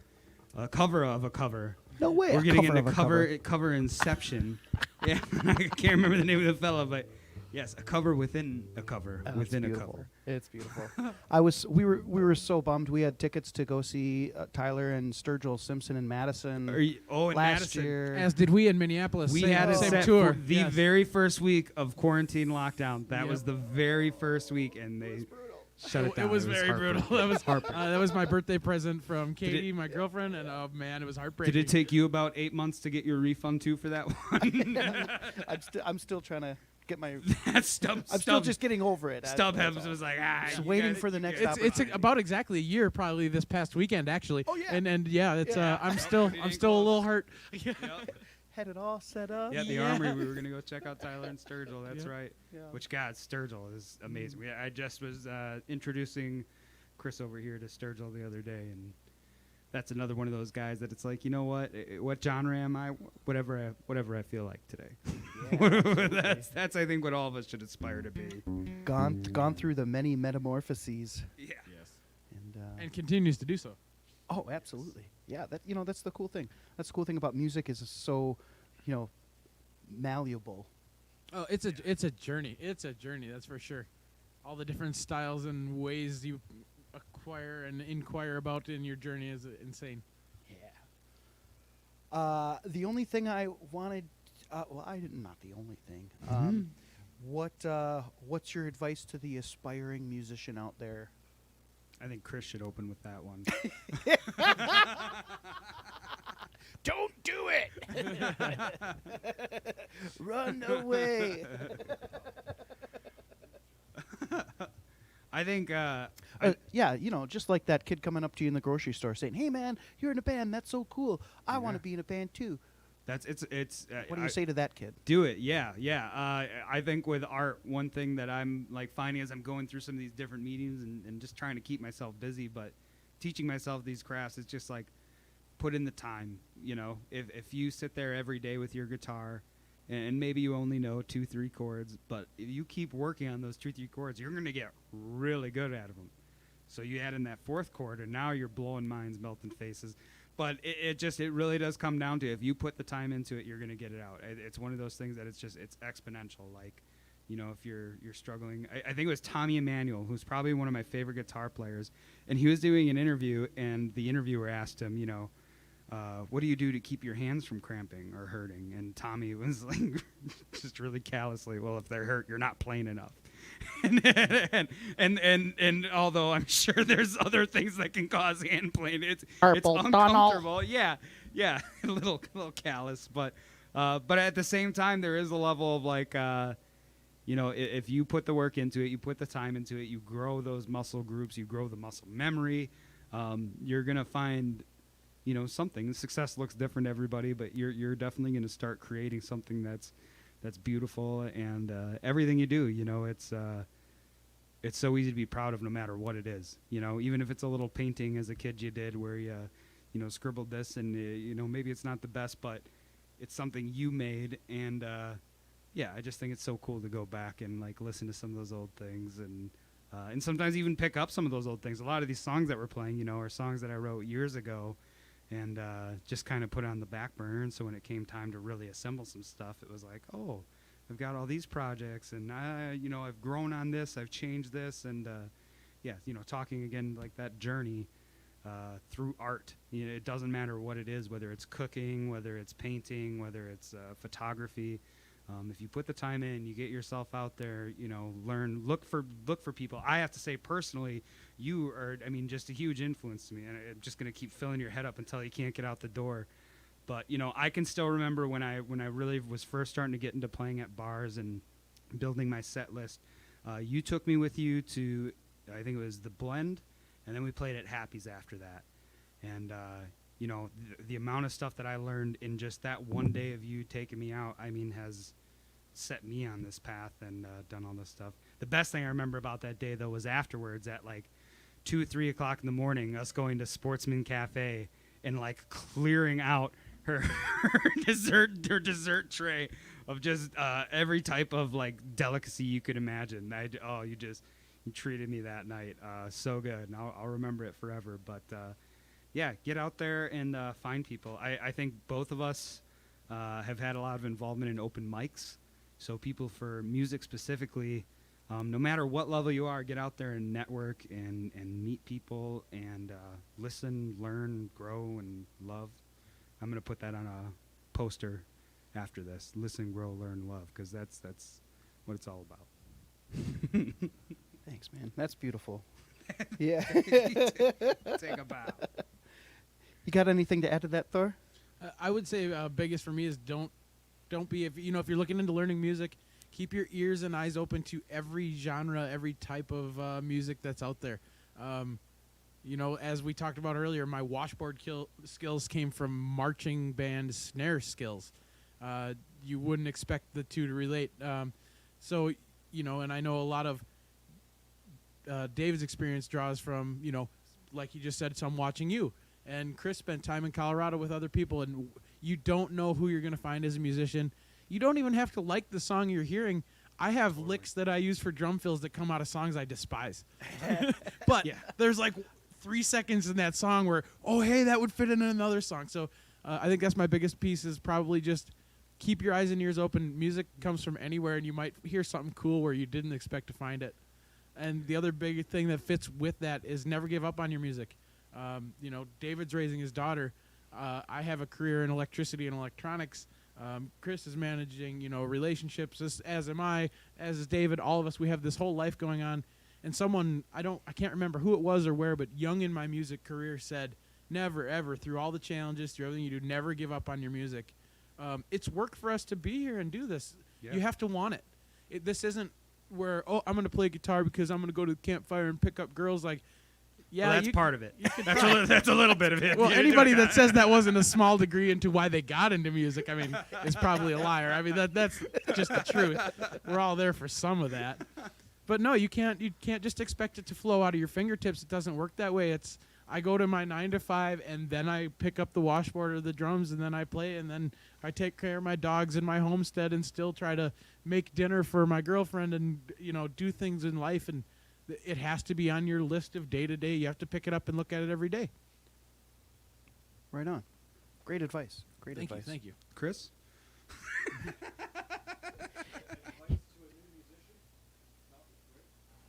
a cover of a cover. No way. We're a getting cover into of a cover inception. Yeah, I can't remember the name of the fella, but yes, a cover within a cover Oh, within it's a beautiful. cover. It's beautiful. we were so bummed. We had tickets to go see Tyler and Sturgill Simpson in Madison In last Madison. year. As did we in Minneapolis. We same, had it same set tour. for the Yes. very first week of quarantine lockdown. That Yep. was the very first week, and they shut it down. It was very heartbreaking. brutal. That was my birthday present from Katie, my girlfriend, and oh man, it was heartbreaking. Did it take you about 8 months to get your refund too for that one? I'm still trying to get my. That's Stubb. I'm still just getting over it. Stubb That's Hebs all. was like, Just you waiting got it, for the you next got it." It's about exactly a year, probably this past weekend, actually. Oh, yeah. And yeah, it's Yeah. I'm It still ain't a close. little hurt. Had it all set up. Yeah, the Yeah. Armory. We were gonna go check out Tyler and Sturgill. That's Yep. right. Yeah. Which God, Sturgill is amazing. I just was introducing Chris over here to Sturgill the other day, and that's another one of those guys that it's like, you know what? What genre am I? Whatever I feel like today. that's I think what all of us should aspire to be. Gone through the many metamorphoses. Yeah. And continues to do so. Oh, absolutely. Yeah, that's the cool thing. That's the cool thing about music is it's so, malleable. Oh, it's a journey. It's a journey, that's for sure. All the different styles and ways you acquire and inquire about in your journey is insane. Yeah. The only thing I wanted, not the only thing. What's your advice to the aspiring musician out there? I think Chris should open with that one. Don't do it! Run away! I think. Just like that kid coming up to you in the grocery store saying, "Hey, man, you're in a band. That's so cool. I want to be in a band too." It's. What do you say to that kid? Do it, yeah. I think with art, one thing that I'm like finding as I'm going through some of these different meetings and just trying to keep myself busy, but teaching myself these crafts, it's just like put in the time. You know, if you sit there every day with your guitar, and maybe you only know 2-3 chords, but if you keep working on those 2-3 chords, you're gonna get really good at them. So you add in that 4th chord, and now you're blowing minds, melting faces. But it really does come down to if you put the time into it, you're going to get it out. It's one of those things that it's exponential. Like, you know, if you're struggling. I think it was Tommy Emmanuel, who's probably one of my favorite guitar players, and he was doing an interview, and the interviewer asked him, you know, what do you do to keep your hands from cramping or hurting? And Tommy was like, just really callously, well, if they're hurt, you're not playing enough. and although I'm sure there's other things that can cause hand pain, it's uncomfortable. Yeah, a little callous, but at the same time, there is a level of like, you know, if you put the work into it, you put the time into it, you grow those muscle groups, you grow the muscle memory, you're gonna find, you know, something. Success looks different to everybody, but you're definitely gonna start creating something that's beautiful, and everything you do, you know, it's so easy to be proud of no matter what it is. You know, even if it's a little painting as a kid you did where you know, scribbled this and, you know, maybe it's not the best, but it's something you made. And, yeah, I just think it's so cool to go back and, like, listen to some of those old things and sometimes even pick up some of those old things. A lot of these songs that we're playing, you know, are songs that I wrote years ago and just kind of put on the back burner. And so when it came time to really assemble some stuff, it was like, oh, I've got all these projects, and you know, I've grown on this, I've changed this, and yeah, you know, talking again like that journey through art. You know, it doesn't matter what it is, whether it's cooking, whether it's painting, whether it's photography. If you put the time in, you get yourself out there, you know, learn, look for people. I have to say personally, you are, I mean, just a huge influence to me, and I'm just going to keep filling your head up until you can't get out the door. But, you know, I can still remember when I really was first starting to get into playing at bars and building my set list. You took me with you to, I think it was the Blend, and then we played at Happy's after that. And, you know, the amount of stuff that I learned in just that one day of you taking me out, I mean, has set me on this path and done all this stuff. The best thing I remember about that day, though, was afterwards at like 2 or 3 o'clock in the morning, us going to Sportsman Cafe and like clearing out her dessert tray of just every type of like delicacy you could imagine. You treated me that night so good, and I'll remember it forever. But yeah, get out there and find people. I think both of us have had a lot of involvement in open mics. So people for music specifically, no matter what level you are, get out there and network and meet people and listen, learn, grow, and love. I'm going to put that on a poster after this. Listen, grow, learn, love, because that's what it's all about. Thanks, man. That's beautiful. Yeah. Take a bow. You got anything to add to that, Thor? I would say biggest for me is don't be, if you're looking into learning music, keep your ears and eyes open to every genre, every type of music that's out there. You know, as we talked about earlier, my washboard skills came from marching band snare skills. You wouldn't expect the two to relate. So, you know, and I know a lot of David's experience draws from, you know, like you just said, some watching you. And Chris spent time in Colorado with other people, and you don't know who you're going to find as a musician. You don't even have to like the song you're hearing. I have licks that I use for drum fills that come out of songs I despise. But yeah, there's like 3 seconds in that song where, oh, hey, that would fit in another song. So I think that's my biggest piece, is probably just keep your eyes and ears open. Music comes from anywhere, and you might hear something cool where you didn't expect to find it. And the other big thing that fits with that is never give up on your music. You know, David's raising his daughter. I have a career in electricity and electronics. Chris is managing, you know, relationships, as am I, as is David. All of us, we have this whole life going on. And someone, I can't remember who it was or where, but young in my music career said, never, ever, through all the challenges, through everything you do, never give up on your music. It's work for us to be here and do this. Yeah. You have to want it. This isn't where, oh, I'm going to play guitar because I'm going to go to the campfire and pick up girls. Like, Yeah, well, that's you- part of it. you could That's a little bit of it. Well, Yeah. anybody that says that wasn't a small degree into why they got into music, I mean, is probably a liar. I mean, that's just the truth. We're all there for some of that. But no, you can't just expect it to flow out of your fingertips. It doesn't work that way. I go to my 9 to 5, and then I pick up the washboard or the drums, and then I play, and then I take care of my dogs in my homestead, and still try to make dinner for my girlfriend, and do things in life. And it has to be on your list of day to day. You have to pick it up and look at it every day. Right on. Great advice. Great Thank you. advice. Thank you. Chris?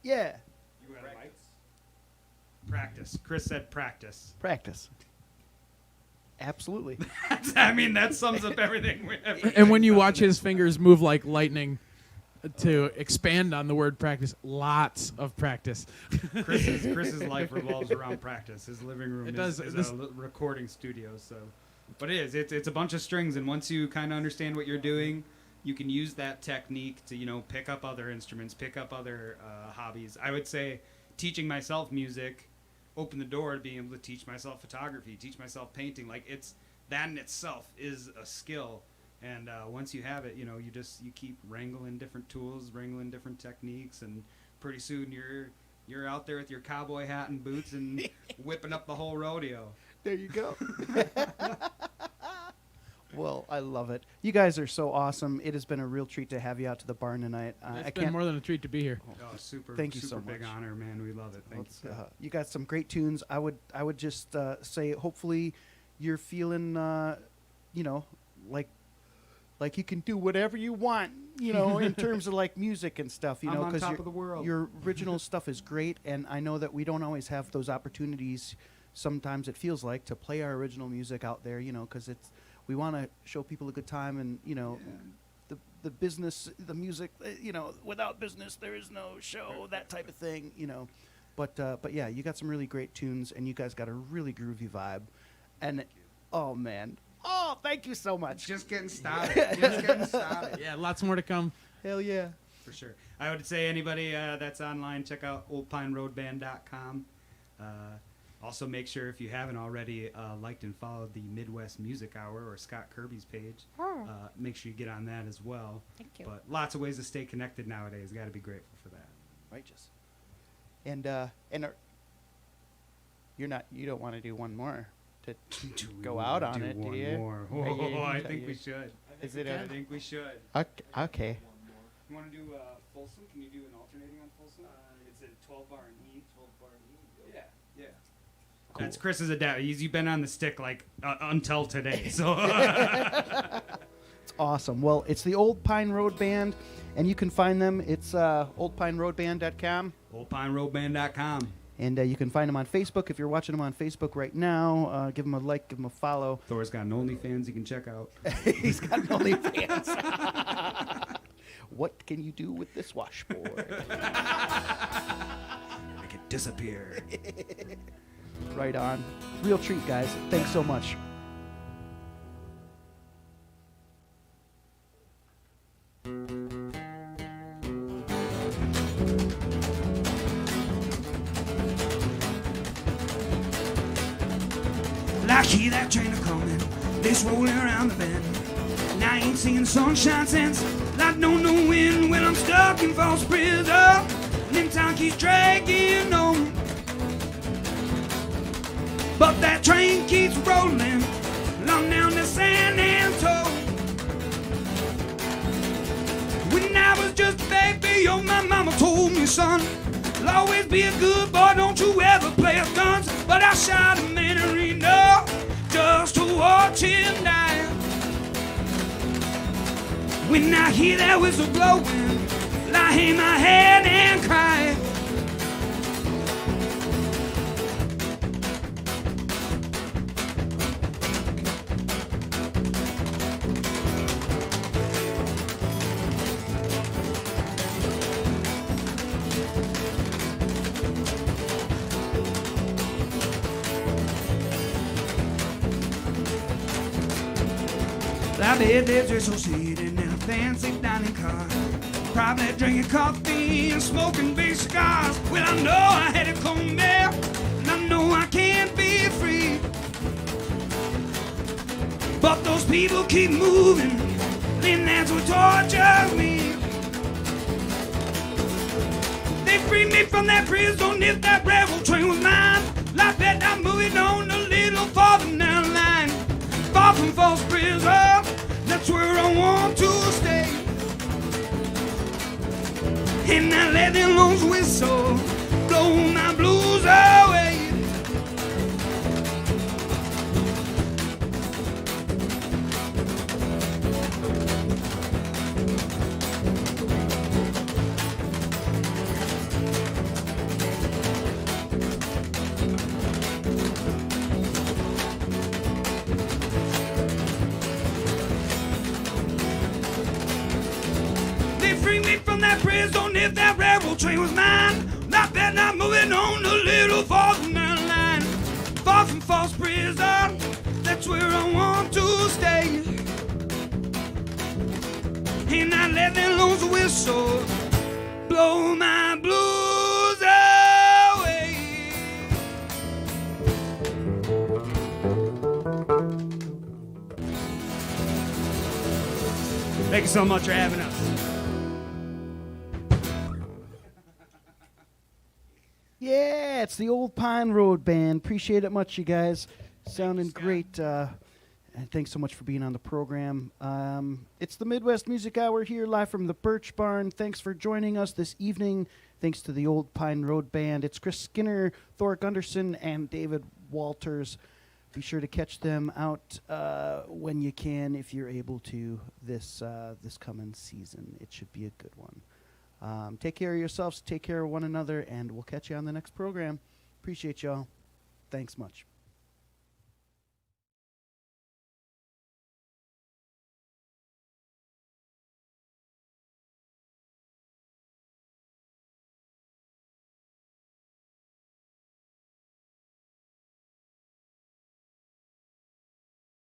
Yeah. You got practice. Chris said practice. Practice. Absolutely. I mean, that sums up everything. And when you watch his fingers move like lightning, to expand on the word practice, lots of practice. Chris's life revolves around practice. His living room It is does. a recording studio. So, but it's a bunch of strings, and once you kind of understand what you're doing, you can use that technique to pick up other instruments, pick up other hobbies. I would say teaching myself music opened the door to being able to teach myself photography, teach myself painting. Like that in itself is a skill. And once you have it, you keep wrangling different tools, wrangling different techniques, and pretty soon you're out there with your cowboy hat and boots and whipping up the whole rodeo. There you go. Well, I love it. You guys are so awesome. It has been a real treat to have you out to the barn tonight. It's been more than a treat to be here. Oh, super! Thank you super so big much. honor, man. We love it. Thank you. You got some great tunes. I would just say, hopefully, you're feeling, like you can do whatever you want, in terms of like music and stuff, I'm on 'cause top of the world. Your original stuff is great, and I know that we don't always have those opportunities. Sometimes it feels like to play our original music out there, because we want to show people a good time, and the business, the music, without business there is no show, that type of thing, But yeah, you got some really great tunes, and you guys got a really groovy vibe, and oh man. Oh, thank you so much. Just getting started. Yeah, lots more to come. Hell yeah. For sure. I would say anybody that's online, check out oldpineroadband.com. Also, make sure, if you haven't already, liked and followed the Midwest Music Hour or Scott Kirby's page. Make sure you get on that as well. Thank you. But lots of ways to stay connected nowadays. Got to be grateful for that. Righteous. And you don't want to do one more to go out on it, do one you? more. Are you- I think we should. Is it I think we should. okay. You want to do Folsom? Can you do an alternating on Folsom? It's a 12-bar and E. 12-bar and E. Yeah. Cool. That's Chris's adapt. You've been on the stick until today. So It's awesome. Well, it's the Old Pine Road Band, and you can find them. It's oldpineroadband.com. oldpineroadband.com. And you can find them on Facebook. If you're watching them on Facebook right now, give them a like, give them a follow. Thor's got an OnlyFans you can check out. He's got an OnlyFans. What can you do with this washboard? Make it disappear. Right on. Real treat, guys. Thanks so much. I hear that train a-coming, this rolling around the bend. And I ain't seen the sunshine since I don't know when I'm stuck in false prison. And them time keeps dragging on, but that train keeps rolling along down to San Antonio. When I was just a baby, my mama told me, son, you'll always be a good boy, don't you ever play with guns. But I shot a man in Reno just to watch him die. When I hear that whistle blowing, I hang my head and cry. I bet there's just so sitting in a fancy dining car, probably drinking coffee and smoking big cigars. Well, I know I had it come there, and I people keep moving, then that's what tortures me. They freed me from that prison if that railroad train was mine. I bet I'm moving on a little farther down the line. Far from false prison, that's where I want to stay. And I let the lungs whistle blow my blues away. Free me from that prison if that railroad train was mine. I bet I'm moving on a little farther down the line. Far from false prison, that's where I want to stay. And I let that lungs whistle blow my blues away. Thank you so much for having us. Yeah, it's the Old Pine Road Band. Appreciate it much, you guys. Sounding great. And thanks so much for being on the program. It's the Midwest Music Hour here, live from the Birch Barn. Thanks for joining us this evening. Thanks to the Old Pine Road Band. It's Chris Skinner, Thor Gunderson, and David Walters. Be sure to catch them out when you can, if you're able to, this coming season. It should be a good one. Take care of yourselves, take care of one another, and we'll catch you on the next program. Appreciate y'all. Thanks much.